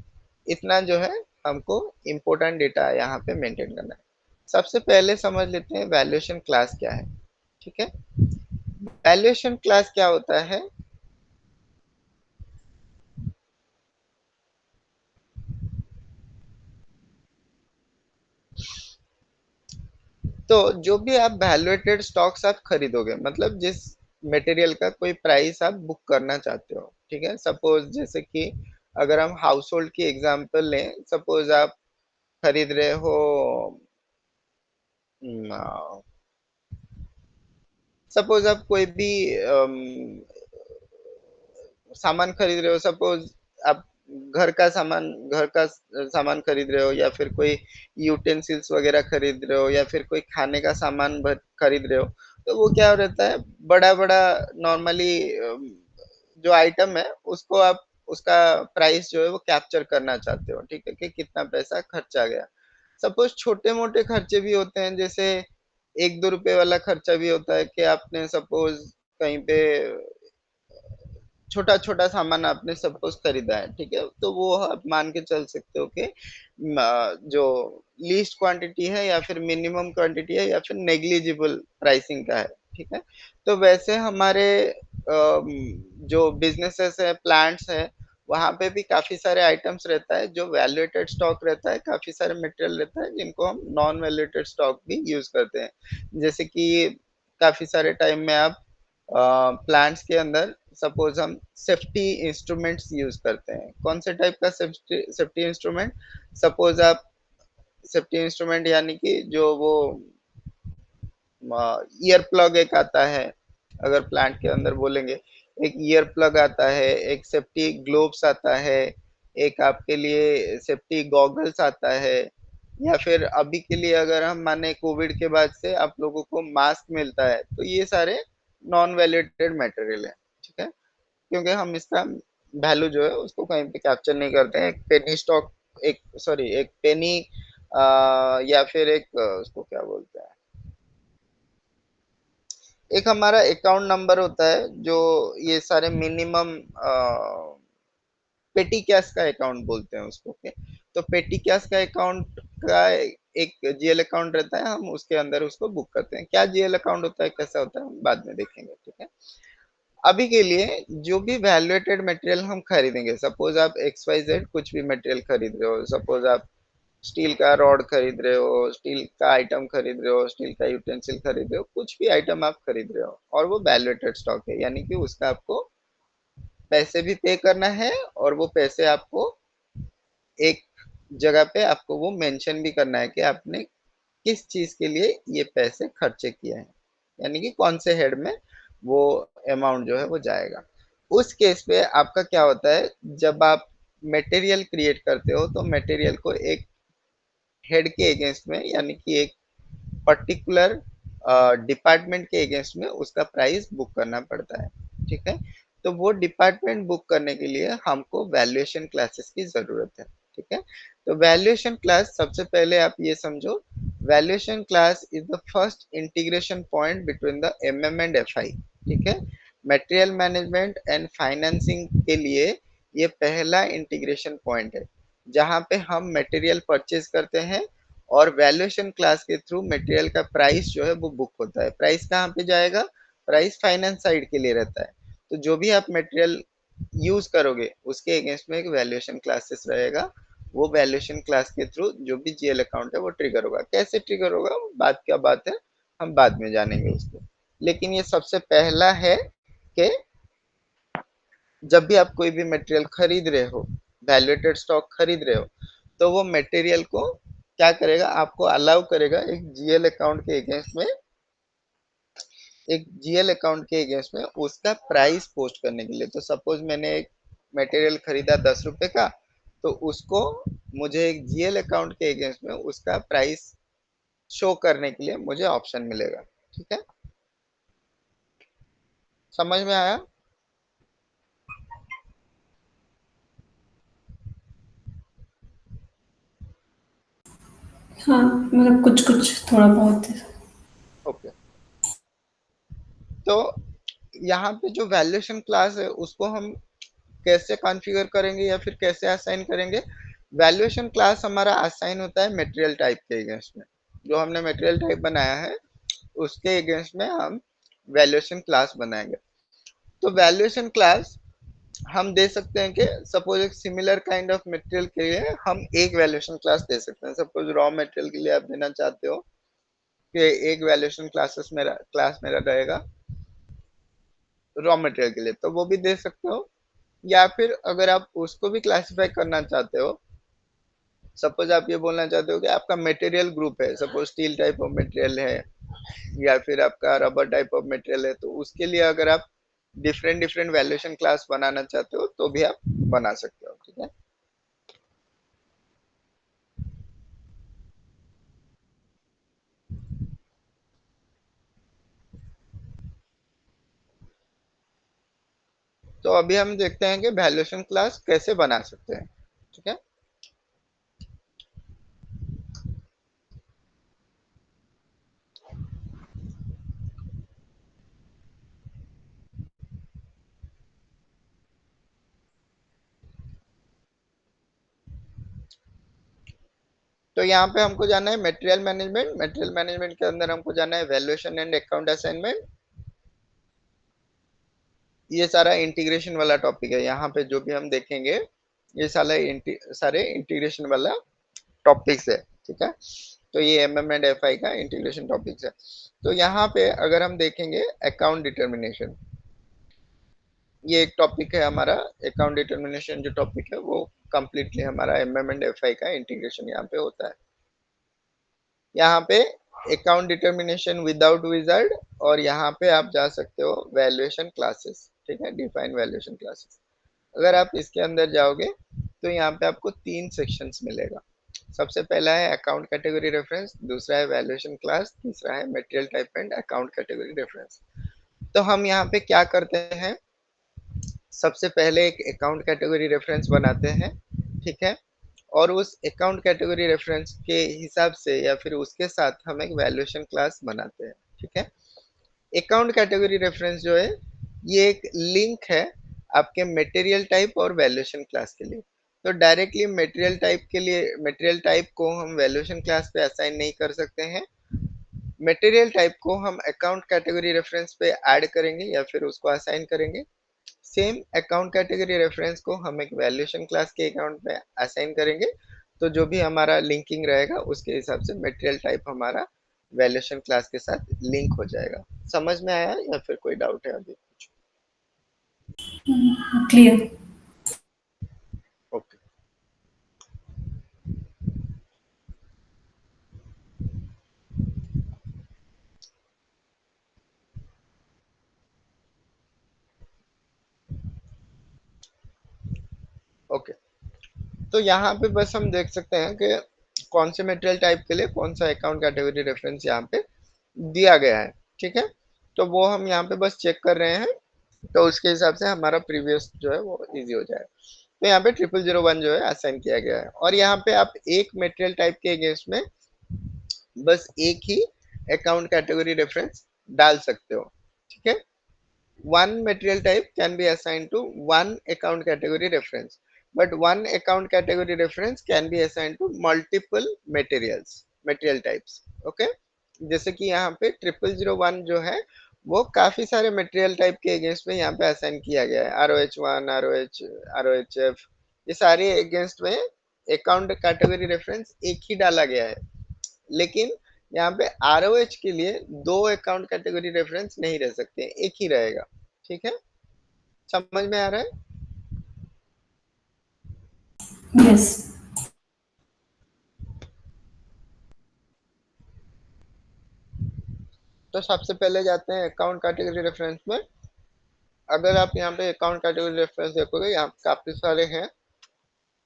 इतना जो है हमको इम्पोर्टेंट डेटा यहाँ पे मेंटेन करना है। सबसे पहले समझ लेते हैं वैल्यूएशन क्लास क्या है, ठीक है। वैल्यूएशन क्लास क्या होता है, तो जो भी आप वैल्यूएटेड स्टॉक्स आप खरीदोगे, मतलब जिस मटेरियल का कोई प्राइस आप बुक करना चाहते हो, ठीक है। सपोज जैसे कि अगर हम हाउस होल्ड की एग्जांपल लें, सपोज आप खरीद रहे हो, सपोज आप कोई भी सामान खरीद रहे हो, सपोज आप घर का सामान खरीद रहे हो, या फिर कोई यूटेंसिल्स वगैरह खरीद रहे हो, या फिर कोई खाने का सामान खरीद रहे हो, तो वो क्या रहता है, बड़ा बड़ा नॉर्मली जो आइटम है उसको आप उसका प्राइस जो है वो कैप्चर करना चाहते हो, ठीक है, कि कितना पैसा खर्चा गया। सपोज छोटे मोटे खर्चे भी होते हैं, जैसे 1 2 रुपए वाला खर्चा भी होता है, कि आपने सपोज कहीं पे छोटा छोटा सामान आपने सपोज खरीदा है, ठीक है, तो वो आप मान के चल सकते हो कि जो लीस्ट क्वांटिटी है, या फिर मिनिमम क्वांटिटी है, या फिर नेग्लिजिबल प्राइसिंग का है, ठीक है। तो वैसे हमारे जो बिजनेसेस है, प्लांट्स है, वहां पे भी काफी सारे आइटम्स रहता है जो वैल्यूएटेड स्टॉक रहता है, काफी सारे मटेरियल रहता है जिनको हम नॉन वैल्यूएटेड स्टॉक भी यूज करते हैं। जैसे कि काफी सारे टाइम में आप प्लांट्स के अंदर सपोज हम सेफ्टी इंस्ट्रूमेंट्स यूज करते हैं, कौन से टाइप का सेफ्टी इंस्ट्रूमेंट? सपोज आप सेफ्टी इंस्ट्रूमेंट यानी कि जो वो ईयर प्लग एक आता है, अगर प्लांट के अंदर बोलेंगे, एक ईयर प्लग आता है, एक सेफ्टी ग्लोव्स आता है, एक आपके लिए सेफ्टी गॉगल्स आता है, या फिर अभी के लिए अगर हम माने कोविड के बाद से आप लोगों को मास्क मिलता है, तो ये सारे नॉन वैल्यूएटेड मटेरियल है, ठीक है, क्योंकि हम इसका वैल्यू जो है उसको कहीं पे कैप्चर नहीं करते हैं। एक पेनी स्टॉक, एक सॉरी एक पेनी या फिर एक उसको क्या बोलते हैं, एक हमारा अकाउंट नंबर होता है जो ये सारे मिनिमम पेटी कैश का अकाउंट बोलते हैं उसको के, तो पेटी कैश का अकाउंट का एक जीएल अकाउंट रहता है, हम उसके अंदर उसको बुक करते हैं। क्या जीएल अकाउंट होता है, कैसा होता है, हम बाद में देखेंगे, ठीक है। अभी के लिए जो भी वैल्यूएटेड मटेरियल हम खरीदेंगे, सपोज आप एक्स वाई जेड कुछ भी मटेरियल खरीद रहे हो, सपोज आप स्टील का रॉड खरीद रहे हो, स्टील का आइटम खरीद रहे हो, स्टील का यूटेंसिल खरीद रहे हो, कुछ भी आइटम आप खरीद रहे हो और वो वैल्यूएटेड स्टॉक है, यानी कि उसका आपको पैसे भी पे करना है, और वो पैसे आपको एक जगह पे आपको वो मेंशन भी करना है कि आपने किस चीज के लिए ये पैसे खर्चे किए हैं, यानी कि कौन से हेड में वो अमाउंट जो है वो जाएगा। उस केस पे आपका क्या होता है, जब आप मटेरियल क्रिएट करते हो तो मटेरियल को एक हेड के अगेंस्ट में, यानी कि एक पर्टिकुलर डिपार्टमेंट के अगेंस्ट में उसका प्राइस बुक करना पड़ता है, ठीक है। तो वो डिपार्टमेंट बुक करने के लिए हमको वैल्यूएशन क्लासेस की जरूरत है, ठीक है। तो वैल्यूएशन क्लास, सबसे पहले आप ये समझो, valuation class is the first integration point between the MM and FI, ठीक है। मटेरियल मैनेजमेंट एंड फाइनेंसिंग के लिए ये पहला इंटीग्रेशन पॉइंट है, जहाँ पे हम मटेरियल परचेज करते हैं और वैल्यूएशन क्लास के थ्रू मटेरियल का प्राइस जो है वो बुक होता है। प्राइस कहाँ पे जाएगा? प्राइस फाइनेंस साइड के लिए रहता है। तो जो भी आप मटेरियल यूज करोगे उसके अगेंस्ट में एक वैल्यूएशन क्लासेस रहेगा, वो वैल्यूएशन क्लास के थ्रू जो भी जीएल अकाउंट है वो ट्रिगर होगा। कैसे ट्रिगर होगा वो बात क्या बात है, हम बाद में जानेंगे उसको। लेकिन ये सबसे पहला है कि जब भी आप कोई भी मटेरियल खरीद रहे हो, वैल्यूएटेड स्टॉक खरीद रहे हो, तो वो मटेरियल को क्या करेगा, आपको अलाउ करेगा एक जीएल अकाउंट के अगेंस्ट में, एक जीएल अकाउंट के अगेंस्ट में उसका प्राइस पोस्ट करने के लिए। तो सपोज मैंने एक मटेरियल खरीदा 10 रुपए का, तो उसको मुझे एक जीएल अकाउंट के अगेंस्ट में उसका प्राइस शो करने के लिए मुझे ऑप्शन मिलेगा, ठीक है। समझ में आया? हाँ, मतलब कुछ-कुछ थोड़ा बहुत। ओके। तो यहाँ पे जो वैल्यूएशन क्लास है उसको हम कैसे कॉन्फ़िगर करेंगे या फिर कैसे असाइन करेंगे? वैल्यूएशन क्लास हमारा असाइन होता है मटेरियल टाइप के अगेंस्ट में। जो हमने मटेरियल टाइप बनाया है उसके अगेंस्ट में हम वैल्यूएशन क्लास बनाएंगे। तो वैल्यूएशन क्लास हम दे सकते हैं कि सपोज एक सिमिलर काइंड ऑफ मटेरियल के लिए हम एक वैल्यूएशन क्लास दे सकते हैं। सपोज रॉ मटेरियल के लिए आप देना चाहते हो कि एक वैल्यूएशन क्लास मेरा रहेगा रॉ मटेरियल के लिए, तो वो भी दे सकते हो। या फिर अगर आप उसको भी क्लासिफाई करना चाहते हो, सपोज आप ये बोलना चाहते हो कि आपका मटेरियल ग्रुप है, suppose steel type of material है या फिर आपका रबर टाइप ऑफ मटेरियल है, तो उसके लिए अगर आप डिफरेंट डिफरेंट वैल्यूएशन क्लास बनाना चाहते हो तो भी आप बना सकते हो, ठीक है। तो अभी हम देखते हैं कि वैल्यूएशन क्लास कैसे बना सकते हैं, ठीक है। तो यहाँ पे हमको जाना है मटेरियल मैनेजमेंट, मटेरियल मैनेजमेंट के अंदर हमको जाना है वैल्यूएशन एंड अकाउंट असाइनमेंट। ये सारा इंटीग्रेशन वाला टॉपिक है, यहाँ पे जो भी हम देखेंगे ये सारे इंटीग्रेशन वाला टॉपिक्स है, ठीक है। तो ये एमएम एंड एफआई का इंटीग्रेशन टॉपिक्स है। तो यहाँ पे अगर हम देखेंगे अकाउंट डिटर्मिनेशन, ये एक टॉपिक है हमारा अकाउंट डिटर्मिनेशन, जो टॉपिक है वो कंप्लीटली हमारा एमएम एंड एफआई का इंटीग्रेशन यहाँ पे होता है। यहाँ पे अकाउंट डिटर्मिनेशन विदाउट विजार्ड, और यहाँ पे आप जा सकते हो वैल्यूएशन क्लासेस, ठीक है, डिफाइन वैल्यूएशन क्लासेस। अगर आप इसके अंदर जाओगे तो यहाँ पे आपको 3 सेक्शंस मिलेगा। सबसे पहला है अकाउंट कैटेगरी रेफरेंस, दूसरा है वैल्यूएशन क्लास, तीसरा है material type and account category reference. तो हम यहाँ पे क्या करते हैं, सबसे पहले एक अकाउंट कैटेगरी रेफरेंस बनाते हैं, ठीक है, और उस अकाउंट कैटेगरी रेफरेंस के हिसाब से या फिर उसके साथ हम एक वैल्यूएशन क्लास बनाते हैं, ठीक है। अकाउंट कैटेगरी रेफरेंस जो है ये एक लिंक है आपके मटेरियल टाइप और वैल्यूएशन क्लास के लिए। तो डायरेक्टली मटेरियल टाइप के लिए मटेरियल टाइप को हम वैल्यूएशन क्लास पे असाइन नहीं कर सकते हैं, मटेरियल टाइप को हम अकाउंट कैटेगरी रेफरेंस पे ऐड करेंगे या फिर उसको असाइन करेंगे। सेम अकाउंट कैटेगरी रेफरेंस को हम एक वैल्यूएशन क्लास के अकाउंट में असाइन करेंगे, तो जो भी हमारा लिंकिंग रहेगा उसके हिसाब से मटेरियल टाइप हमारा वैल्यूएशन क्लास के साथ लिंक हो जाएगा। समझ में आया या फिर कोई डाउट है अभी कुछ? क्लियर। Okay, okay. तो यहाँ पे बस हम देख सकते हैं कि कौन से मटेरियल टाइप के लिए कौन सा अकाउंट कैटेगरी रेफरेंस यहाँ पे दिया गया है, ठीक है। तो वो हम यहाँ पे बस चेक कर रहे हैं, तो उसके हिसाब से हमारा प्रीवियस जो है वो इजी हो जाएगा। तो यहाँ पे 0001 जो है असाइन किया गया है, और यहाँ पे आप एक मटेरियल टाइप के अगेंस्ट में बस एक ही अकाउंट कैटेगरी रेफरेंस डाल सकते हो, ठीक है। one material type can be assigned to one account category reference, but one account category reference can be assigned to multiple material types, okay। जैसे कि यहाँ पे 0001 जो है वो काफी सारे मटेरियल टाइप के अगेंस्ट में यहाँ पे असाइन किया गया है, ROH1, ROHF, ये सारे अगेंस्ट में अकाउंट कैटेगरी रेफरेंस एक ही डाला गया है। लेकिन यहाँ पे ROH के लिए दो अकाउंट कैटेगरी रेफरेंस नहीं रह सकते, एक ही रहेगा, ठीक है। समझ में आ रहा है? यस। तो सबसे पहले जाते हैं अकाउंट कैटेगरी रेफरेंस में। अगर आप यहाँ पे अकाउंट कैटेगरी रेफरेंस देखोगे, यहाँ काफी सारे हैं।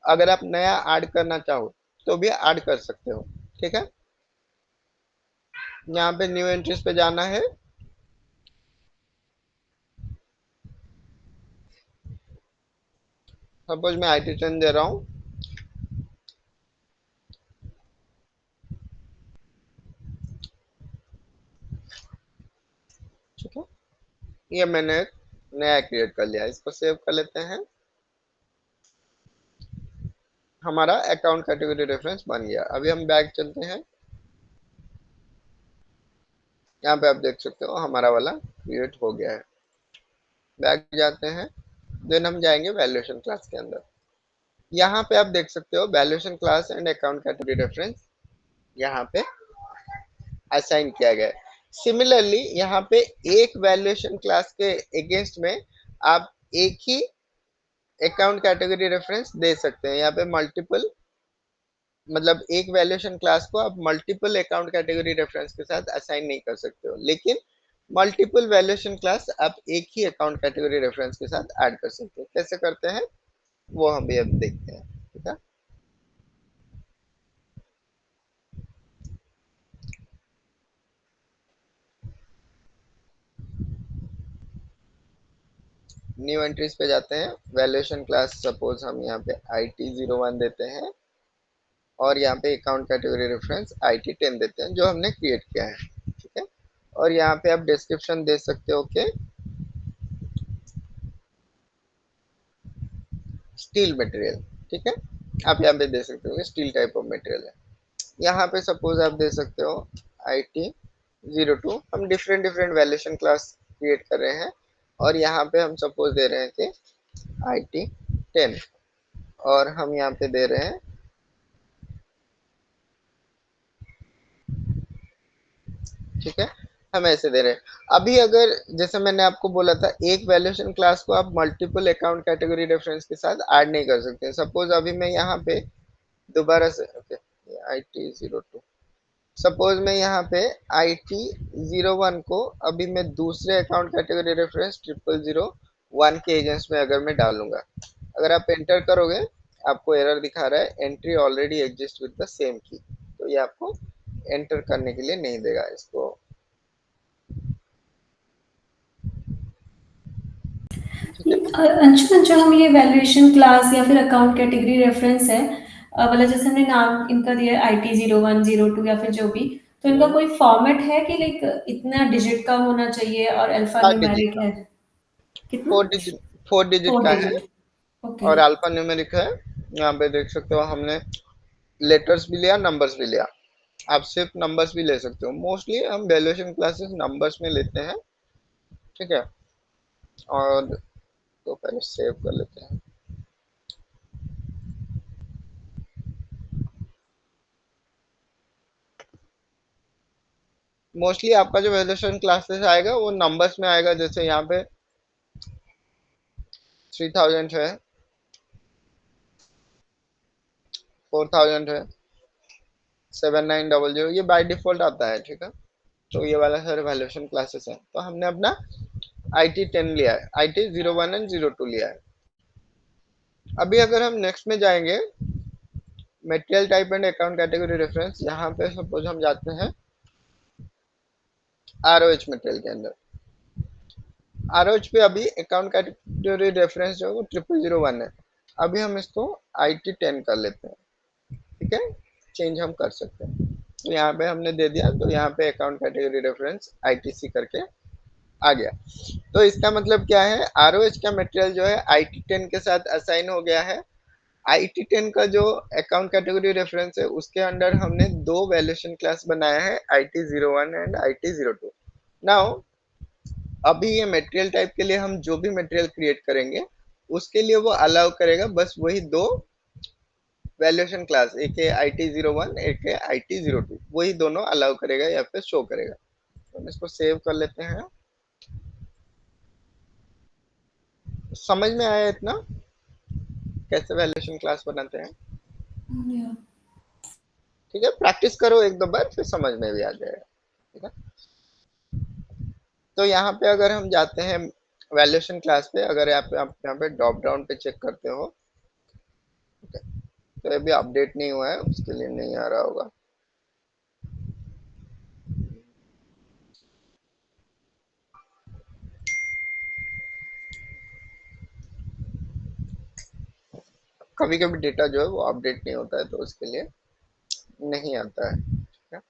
अगर आप नया ऐड करना चाहो तो भी ऐड कर सकते हो, ठीक है। यहाँ पे न्यू एंट्रीज पे जाना है। सपोज मैं IT10 दे रहा हूँ, ठीक है। ये मैंने एक नया क्रिएट कर लिया, इसको सेव कर लेते हैं। हमारा अकाउंट कैटेगरी रेफरेंस बन गया। अभी हम बैक चलते हैं। यहाँ पे आप देख सकते हो हमारा वाला क्रिएट हो गया है। बैक जाते हैं, देन हम जाएंगे वैल्यूएशन क्लास के अंदर। यहाँ पे आप देख सकते हो valuation class and account category reference यहाँ पे असाइन किया गया है। सिमिलरली यहाँ पे एक वैल्यूएशन क्लास के अगेंस्ट में आप एक ही अकाउंट कैटेगरी रेफरेंस दे सकते हैं। यहाँ पे मल्टीपल, मतलब एक वैल्यूएशन क्लास को आप मल्टीपल अकाउंट कैटेगरी रेफरेंस के साथ असाइन नहीं कर सकते हो, लेकिन मल्टीपल वैल्यूएशन क्लास आप एक ही अकाउंट कैटेगरी रेफरेंस के साथ ऐड कर सकते हो। कैसे करते हैं वो हम भी अब देखते हैं, ठीक है। न्यू एंट्रीज पे जाते हैं, वैल्यूएशन क्लास सपोज हम यहाँ पे IT01 देते हैं, और यहाँ पे अकाउंट कैटेगरी रेफरेंस IT10 देते हैं जो हमने क्रिएट किया है, ठीक है। और यहाँ पे आप डिस्क्रिप्शन दे सकते हो कि स्टील मटेरियल, ठीक है। आप यहाँ पे दे सकते हो स्टील टाइप ऑफ मटेरियल है। यहाँ पे सपोज आप दे सकते हो IT02। हम different different valuation class create कर रहे हैं, और यहाँ पे हम सपोज दे रहे हैं कि IT10, और हम यहाँ पे दे रहे हैं, ठीक है। हम ऐसे दे रहे हैं। अभी अगर जैसे मैंने आपको बोला था, एक वैल्यूएशन क्लास को आप मल्टीपल अकाउंट कैटेगरी रेफरेंस के साथ ऐड नहीं कर सकते। सपोज अभी मैं यहाँ पे दोबारा से ओके IT02, सपोज मैं यहाँ पे IT01 को अभी मैं दूसरे अकाउंट कैटेगरी रेफरेंस 0001 के एजेंट्स में अगर मैं डालूंगा, अगर आप एंटर करोगे आपको एरर दिखा रहा है, entry already exist with the same की, तो ये आपको एंटर करने के लिए नहीं देगा इसको। ठीक है, अंशुमन, जो हम ये वैल्यूएशन क्लास या फिर अकाउंट कैटेगरी रेफरेंस है, मतलब जैसे हमने नाम इनका दिया है IT01 02 या फिर जो भी, तो इनका कोई फॉर्मेट है कि लाइक इतना डिजिट का होना चाहिए और अल्फा 4 डिजिट न्यूमेरिक का, है? कितना? 4 डिजिट 4 का है। डिजिट। ओके। और अल्फा न्यूमेरिक है, यहाँ पे देख सकते हो हमने लेटर्स भी लिया, नंबर्स भी लिया। आप सिर्फ नंबर्स भी ले सकते हो, मोस्टली हम वैल्यूएशन क्लासेस नंबर्स में लेते हैं। ठीक है, और तो पहले सेव कर लेते हैं। मोस्टली आपका जो वैल्यूएशन क्लासेस आएगा वो नंबर्स में आएगा, जैसे यहाँ पे 3000 है, 4000 है, 7900, ये बाय डिफॉल्ट आता है। ठीक है, तो ये वाला सारे वैल्यूएशन क्लासेस हैं। तो हमने अपना IT10 लिया है, IT01 एंड 02 लिया है। अभी अगर हम नेक्स्ट में जाएंगे, material type and account category reference, यहाँ पे सपोज हम जाते हैं ROH मटेरियल के अंदर। ROH पे अभी अकाउंट कैटेगरी रेफरेंस जो है वो 0001 है। अभी हम इसको IT10 कर लेते हैं। ठीक है, चेंज हम कर सकते हैं। तो यहाँ पे हमने दे दिया, तो यहाँ पे अकाउंट कैटेगरी रेफरेंस ITC करके आ गया। तो इसका मतलब क्या है, ROH का मटेरियल जो है IT10 के साथ असाइन हो गया है। IT10 का जो अकाउंट कैटेगरी रेफरेंस है उसके अंडर हमने दो वैल्यूएशन क्लास बनाया है, IT01 एंड IT02। नाउ अभी ये मटेरियल टाइप के लिए हम जो भी मटेरियल क्रिएट करेंगे उसके लिए वो अलाउ करेगा बस वही दो वैल्यूएशन क्लास, एक है IT01, एक है IT02, वही दोनों अलाउ करेगा या फिर शो करेगा। तो हम इसको सेव कर लेते हैं। समझ में आया इतना कैसे वैल्यूएशन क्लास बनाते हैं? या ठीक है, प्रैक्टिस करो एक दो बार, फिर समझ में भी आ जाएगा। ठीक है, तो यहाँ पे अगर हम जाते हैं वैल्यूएशन क्लास पे, अगर आप यहाँ पे ड्रॉप डाउन पे चेक करते हो, तो अभी अपडेट नहीं हुआ है, उसके लिए नहीं आ रहा होगा। कभी कभी डेटा जो है वो अपडेट नहीं होता है, तो उसके लिए नहीं आता है। ठीक है,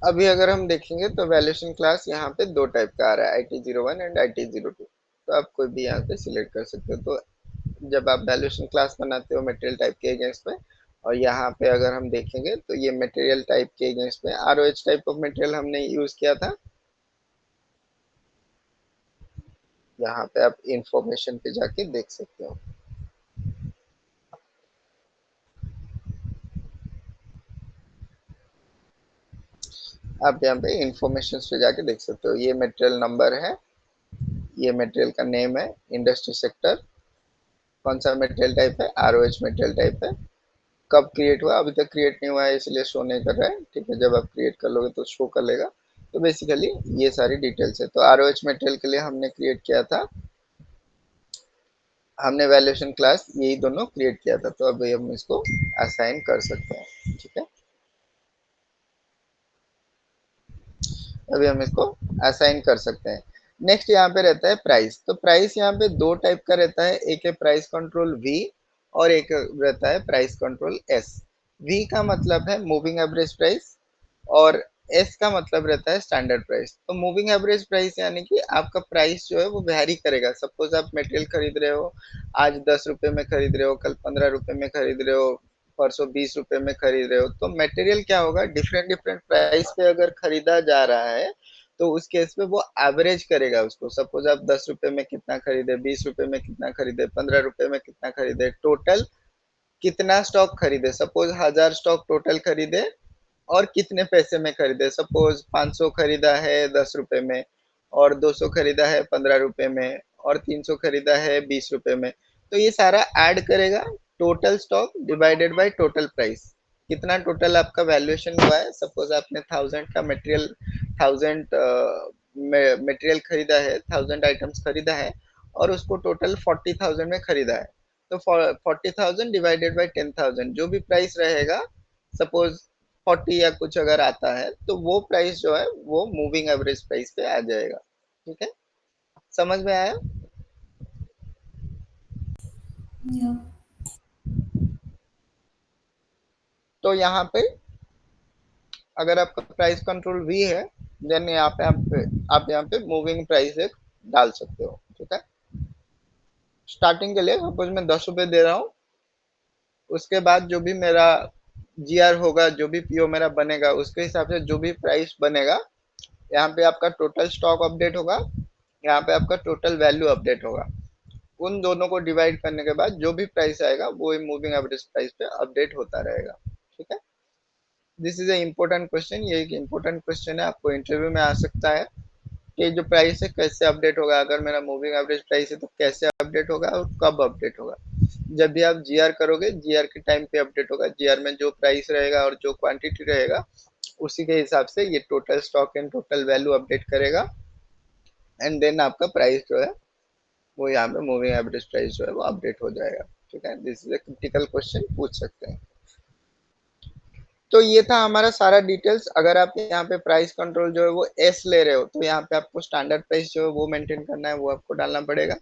अभी अगर हम देखेंगे तो वैल्यूएशन क्लास यहाँ पे दो टाइप का आ रहा है, IT01 एंड IT02। तो आप कोई भी यहाँ पे सिलेक्ट कर सकते हो। तो जब आप वैल्यूएशन क्लास बनाते हो मटेरियल टाइप के अगेंस्ट में, और यहाँ पे अगर हम देखेंगे तो ये मटेरियल टाइप के अगेंस्ट में ROH टाइप ऑफ मटेरियल हमने यूज किया था। यहाँ पे आप इंफॉर्मेशन पे जाके देख सकते हो। आप यहाँ पे इंफॉर्मेशन पे जाके देख सकते हो, ये मटेरियल नंबर है, ये मटेरियल का नेम है, इंडस्ट्री सेक्टर, कौन सा मटेरियल टाइप है, ROH मटेरियल टाइप है, कब क्रिएट हुआ, अभी तक क्रिएट नहीं हुआ है इसलिए शो नहीं कर रहा है। ठीक है, जब आप क्रिएट कर लोगे तो शो कर लेगा। तो बेसिकली ये सारी डिटेल्स है। तो ROH मटेरियल के लिए हमने क्रिएट किया था हमने वैल्यूएशन क्लास यही दोनों क्रिएट किया था, तो अभी हम इसको असाइन कर सकते हैं। ठीक है, अभी हम इसको असाइन कर सकते हैं। नेक्स्ट यहाँ पे रहता है प्राइस। तो प्राइस यहाँ पे दो टाइप का रहता है, एक है प्राइस कंट्रोल वी और एक रहता है प्राइस कंट्रोल एस। वी का मतलब है मूविंग एवरेज प्राइस और एस का मतलब रहता है स्टैंडर्ड प्राइस। तो मूविंग एवरेज प्राइस यानी कि आपका प्राइस जो है वो वेरी करेगा। सपोज आप मटेरियल खरीद रहे हो, आज 10 रुपए में खरीद रहे हो, कल 15 रुपए में खरीद रहे हो, परसों 20 रुपए में खरीद रहे हो, तो मटेरियल क्या होगा, डिफरेंट डिफरेंट प्राइस पे अगर खरीदा जा रहा है तो उस केस में वो एवरेज करेगा उसको। सपोज आप 10 रुपए में कितना खरीदे, 20 रुपए में कितना खरीदे, 15 रुपए में कितना खरीदे, टोटल कितना स्टॉक खरीदे। सपोज 1000 स्टॉक टोटल खरीदे और कितने पैसे में खरीदे। सपोज 500 खरीदा है 10 रुपए में, और 200 खरीदा है 15 रुपए में, और 300 खरीदा है 20 रुपए में। तो ये सारा ऐड करेगा, total stock divided by total price, कितना टोटल आपका वैल्यूएशन हुआ है। सपोज आपने 1000 का मटेरियल, 1000 मटेरियल खरीदा है, 1000 आइटम्स खरीदा है और उसको टोटल 40,000 में खरीदा है। तो 40,000 डिवाइडेड बाय 10,000 जो भी प्राइस रहेगा, सपोज 40 या कुछ अगर आता है, तो वो प्राइस जो है वो मूविंग एवरेज प्राइस पे आ जाएगा। ठीक है, समझ में आया? या तो यहाँ पे अगर आपका प्राइस कंट्रोल वी है, देन यहाँ पे आप यहाँ पे मूविंग प्राइस एक डाल सकते हो। ठीक है, स्टार्टिंग के लिए सपोज मैं 10 रुपए दे रहा हूँ, उसके बाद जो भी मेरा जीआर होगा, जो भी पीओ मेरा बनेगा, उसके हिसाब से जो भी प्राइस बनेगा, यहाँ पे आपका टोटल स्टॉक अपडेट होगा, यहाँ पे आपका टोटल वैल्यू अपडेट होगा। उन दोनों को डिवाइड करने के बाद जो भी प्राइस आएगा वो मूविंग एवरेज प्राइस पे अपडेट होता रहेगा। ठीक है, this is a important question. ये एक इम्पोर्टेंट क्वेश्चन है, आपको इंटरव्यू में आ सकता है कि जो प्राइस है कैसे अपडेट होगा, अगर मेरा मूविंग एवरेज प्राइस है तो कैसे अपडेट होगा और कब अपडेट होगा। जब भी आप जीआर करोगे, जीआर के टाइम पे अपडेट होगा। जीआर में जो प्राइस रहेगा और जो क्वांटिटी रहेगा, उसी के हिसाब से ये total stock and total value update करेगा, एंड देन आपका प्राइस जो है वो यहाँ पे मूविंग एवरेज प्राइस जो है वो अपडेट हो जाएगा। ठीक है, this is a critical question, पूछ सकते हैं। तो ये था हमारा सारा डिटेल्स। अगर आप यहाँ पे प्राइस कंट्रोल जो है वो एस ले रहे हो, तो यहाँ पे आपको स्टैंडर्ड प्राइस जो है वो मेंटेन करना है, वो आपको डालना पड़ेगा।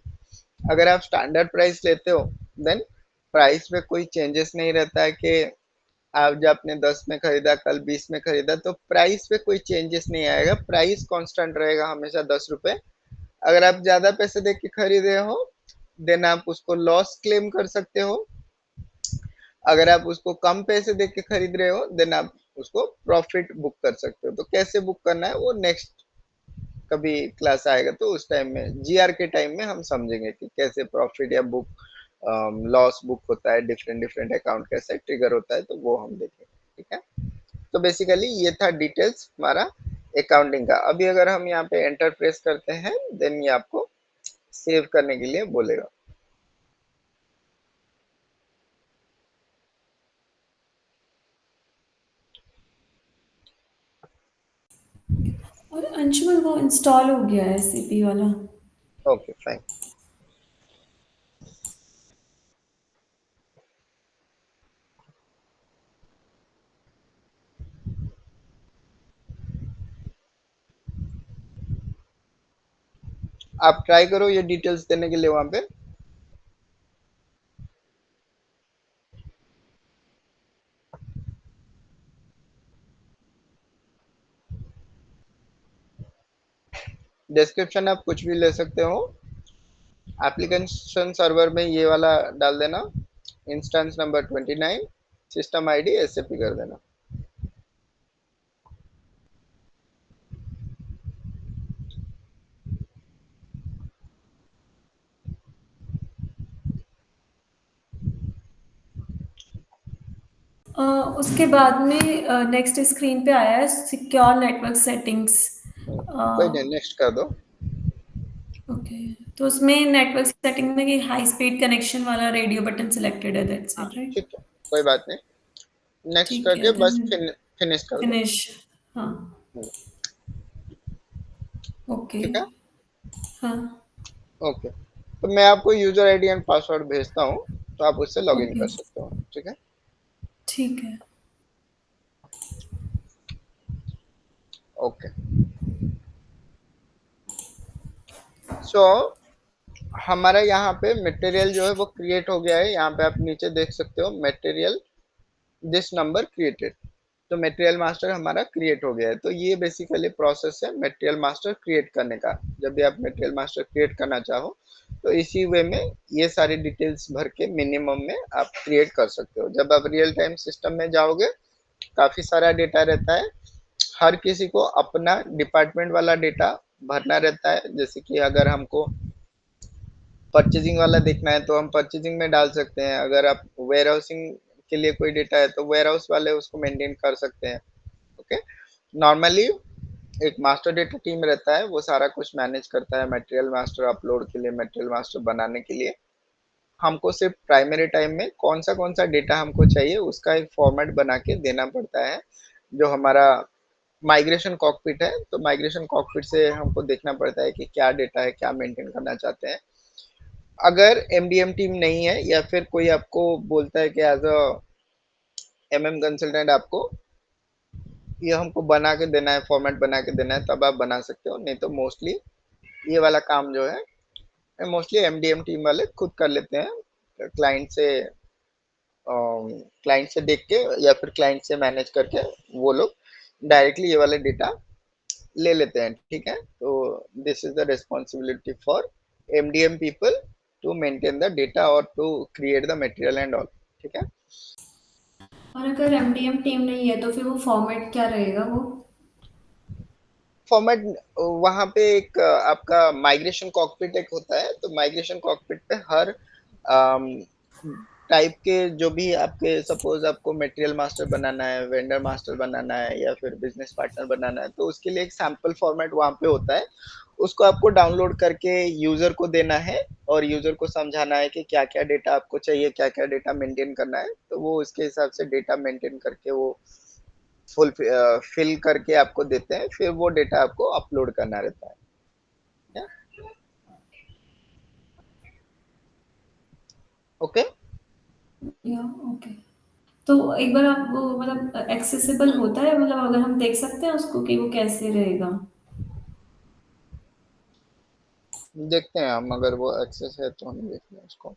अगर आप स्टैंडर्ड प्राइस लेते हो, देन प्राइस में कोई चेंजेस नहीं रहता है कि आप जब आपने 10 में खरीदा, कल 20 में खरीदा, तो प्राइस पे कोई चेंजेस नहीं आएगा, प्राइस कांस्टेंट रहेगा हमेशा 10 रुपए। अगर आप ज्यादा पैसे दे के खरीदे हो, देन आप उसको लॉस क्लेम कर सकते हो। अगर आप उसको कम पैसे दे के खरीद रहे हो, देन आप उसको प्रॉफिट बुक कर सकते हो। तो कैसे बुक करना है वो नेक्स्ट कभी क्लास आएगा, तो उस टाइम में जीआर के टाइम में हम समझेंगे कि कैसे प्रॉफिट या बुक लॉस बुक होता है, डिफरेंट डिफरेंट अकाउंट कैसे ट्रिगर होता है, तो वो हम देखेंगे। ठीक है, तो बेसिकली ये था डिटेल्स हमारा अकाउंटिंग का। अभी अगर हम यहाँ पे एंटर प्रेस करते हैं, देन ये आपको सेव करने के लिए बोलेगा। और अंशुमन वो इंस्टॉल हो गया है सीपी वाला। Okay fine. आप ट्राई करो ये डिटेल्स देने के लिए वहां पे। डिस्क्रिप्शन आप कुछ भी ले सकते हो। एप्लीकेशन सर्वर में ये वाला डाल देना, instance number 29, system ID SAP कर देना। उसके बाद में नेक्स्ट स्क्रीन पे आया है सिक्योर नेटवर्क सेटिंग्स। कोई नहीं, नेक्स्ट कर दो। ओके, तो उसमें नेटवर्क सेटिंग में कि हाई स्पीड कनेक्शन वाला रेडियो बटन सिलेक्टेड है, दैट्स हाँ इट राइट। ठीक है, कोई बात नहीं, नेक्स्ट ठीक है करके देन बस फिनिश कर दो। फिनिश। हाँ। ओके। ठीक है, हाँ। ओके। तो मैं आपको यूजर आईडी एंड पासवर्ड भेजता हूँ, तो आप उससे लॉग इन ओके, कर सकते हो, ठीक है। ठीक है। ओके, सो हमारा यहाँ पे मटेरियल जो है वो क्रिएट हो गया है। यहाँ पे आप नीचे देख सकते हो मटेरियल दिस नंबर क्रिएटेड। तो मटेरियल मास्टर हमारा क्रिएट हो गया है। तो ये बेसिकली प्रोसेस है मटेरियल मास्टर क्रिएट करने का। जब भी आप मटेरियल मास्टर क्रिएट करना चाहो तो इसी वे में ये सारी डिटेल्स भर के मिनिमम में आप क्रिएट कर सकते हो। जब आप रियल टाइम सिस्टम में जाओगे, काफी सारा डेटा रहता है, हर किसी को अपना डिपार्टमेंट वाला डेटा भरना रहता है। जैसे कि अगर हमको परचेजिंग वाला देखना है तो हम परचेजिंग में डाल सकते हैं। अगर आप वेयर हाउसिंग के लिए कोई डेटा है तो वेयर हाउस वाले उसको मेंटेन कर सकते हैं। ओके, नॉर्मली एक मास्टर डेटा टीम रहता है, वो सारा कुछ मैनेज करता है मटेरियल मास्टर अपलोड के लिए, मटेरियल मास्टर बनाने के लिए। हमको सिर्फ प्राइमरी टाइम में कौन सा डेटा हमको चाहिए उसका एक फॉर्मेट बना के देना पड़ता है। जो हमारा माइग्रेशन कॉकपिट है, तो माइग्रेशन कॉकपिट से हमको देखना पड़ता है कि क्या डेटा है, क्या मेंटेन करना चाहते हैं। अगर एमडीएम टीम नहीं है या फिर कोई आपको बोलता है कि एज अ एमएम कंसल्टेंट आपको ये हमको बना के देना है, फॉर्मेट बना के देना है, तब आप बना सकते हो। नहीं तो मोस्टली ये वाला काम जो है मोस्टली एमडीएम टीम वाले खुद कर लेते हैं, क्लाइंट से देख के या फिर क्लाइंट से मैनेज करके वो लोग डायरेक्टली ये वाले डेटा ले लेते हैं, ठीक है। तो this is the responsibility for MDM people to maintain the data और to create the material and all, ठीक है। और अगर एमडीएम टीम नहीं है तो फिर वो फॉर्मेट क्या रहेगा वो? फॉर्मेट वहाँ पे एक आपका माइग्रेशन कॉकपिट एक होता है। तो माइग्रेशन कॉकपिट पे हर टाइप के जो भी आपके, सपोज आपको मटेरियल मास्टर बनाना है, वेंडर मास्टर बनाना है या फिर बिजनेस पार्टनर बनाना है, तो उसके लिए एक सैंपल फॉर्मेट वहाँ पे होता है। उसको आपको डाउनलोड करके यूजर को देना है और यूजर को समझाना है कि क्या क्या डेटा आपको चाहिए, क्या क्या डेटा मेंटेन करना है। तो वो उसके हिसाब से डेटा मेंटेन करके वो फुल फिल करके आपको देते हैं। फिर वो डेटा आपको अपलोड करना रहता है। ओके, या ओके। तो एक बार आप वो मतलब एक्सेसिबल होता है, मतलब अगर हम देख सकते हैं उसको कि वो कैसे रहेगा? देखते हैं हम, अगर वो एक्सेस है तो हम देखते हैं उसको।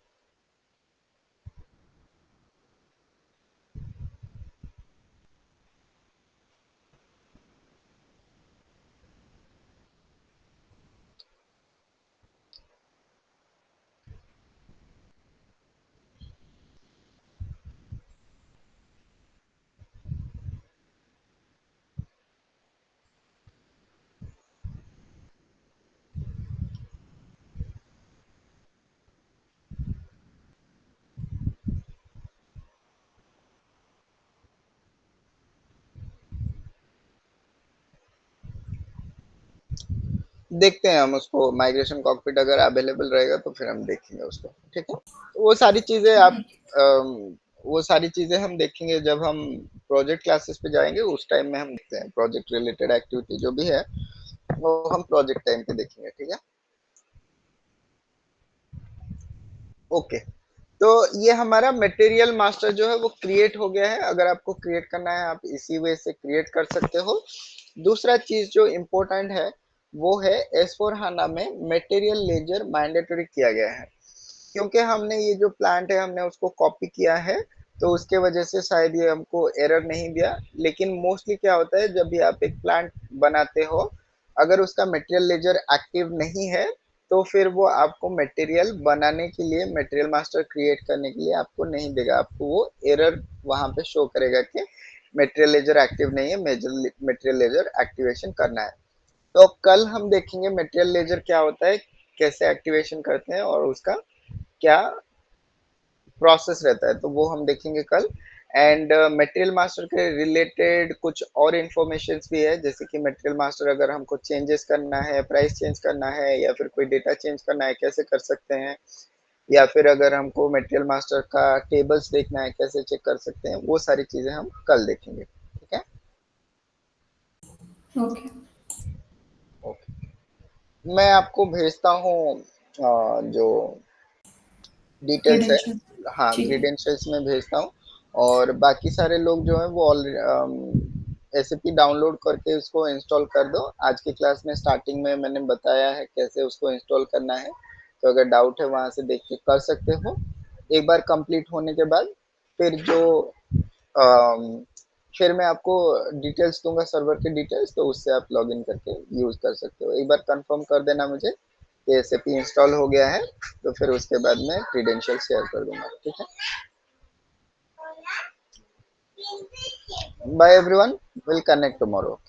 देखते हैं हम उसको, माइग्रेशन कॉकपिट अगर अवेलेबल रहेगा तो फिर हम देखेंगे उसको, ठीक है। तो वो सारी चीजें आप अम, वो सारी चीजें हम देखेंगे जब हम प्रोजेक्ट क्लासेस पे जाएंगे। उस टाइम में हम देखते हैं प्रोजेक्ट रिलेटेड एक्टिविटी जो भी है वो हम प्रोजेक्ट टाइम पे देखेंगे, ठीक है। ओके, तो ये हमारा मटेरियल मास्टर जो है वो क्रिएट हो गया है। अगर आपको क्रिएट करना है आप इसी वे से क्रिएट कर सकते हो। दूसरा चीज जो इम्पोर्टेंट है वो है एस4 हाना में मटेरियल लेजर मैंडेटरी किया गया है। क्योंकि हमने ये जो प्लांट है हमने उसको कॉपी किया है, तो उसके वजह से शायद ये हमको एरर नहीं दिया। लेकिन मोस्टली क्या होता है, जब भी आप एक प्लांट बनाते हो, अगर उसका मटेरियल लेजर एक्टिव नहीं है तो फिर वो आपको मटेरियल बनाने के लिए, मटेरियल मास्टर क्रिएट करने के लिए आपको नहीं देगा। आपको वो एरर वहां पे शो करेगा कि मटेरियल लेजर एक्टिव नहीं है, मटेरियल लेजर एक्टिवेशन करना है। तो कल हम देखेंगे मटेरियल लेजर क्या होता है, कैसे एक्टिवेशन करते हैं और उसका क्या प्रोसेस रहता है, तो वो हम देखेंगे कल। एंड मटेरियल मास्टर के रिलेटेड कुछ और इंफॉर्मेशन भी है, जैसे कि मटेरियल मास्टर अगर हमको चेंजेस करना है, प्राइस चेंज करना है या फिर कोई डेटा चेंज करना है कैसे कर सकते हैं, या फिर अगर हमको मटेरियल मास्टर का टेबल्स देखना है कैसे चेक कर सकते हैं, वो सारी चीजें हम कल देखेंगे, ठीक है। ओके। ओके, मैं आपको भेजता हूँ जो डिटेल्स है, क्रेडेंशियल। हाँ ठीक है। क्रीडेंशियल्स में भेजता हूँ। और बाकी सारे लोग जो हैं वो एसएपी डाउनलोड करके उसको इंस्टॉल कर दो। आज की क्लास में स्टार्टिंग में मैंने बताया है कैसे उसको इंस्टॉल करना है, तो अगर डाउट है वहां से देख के कर सकते हो। एक बार कंप्लीट होने के बाद फिर जो अम, फिर मैं आपको डिटेल्स दूंगा, सर्वर के डिटेल्स, तो उससे आप लॉगिन करके यूज कर सकते हो। एक बार कंफर्म कर देना मुझे कि एसएपी इंस्टॉल हो गया है, तो फिर उसके बाद मैं क्रीडेंशियल शेयर कर दूंगा। ठीक है, bye everyone, will connect tomorrow.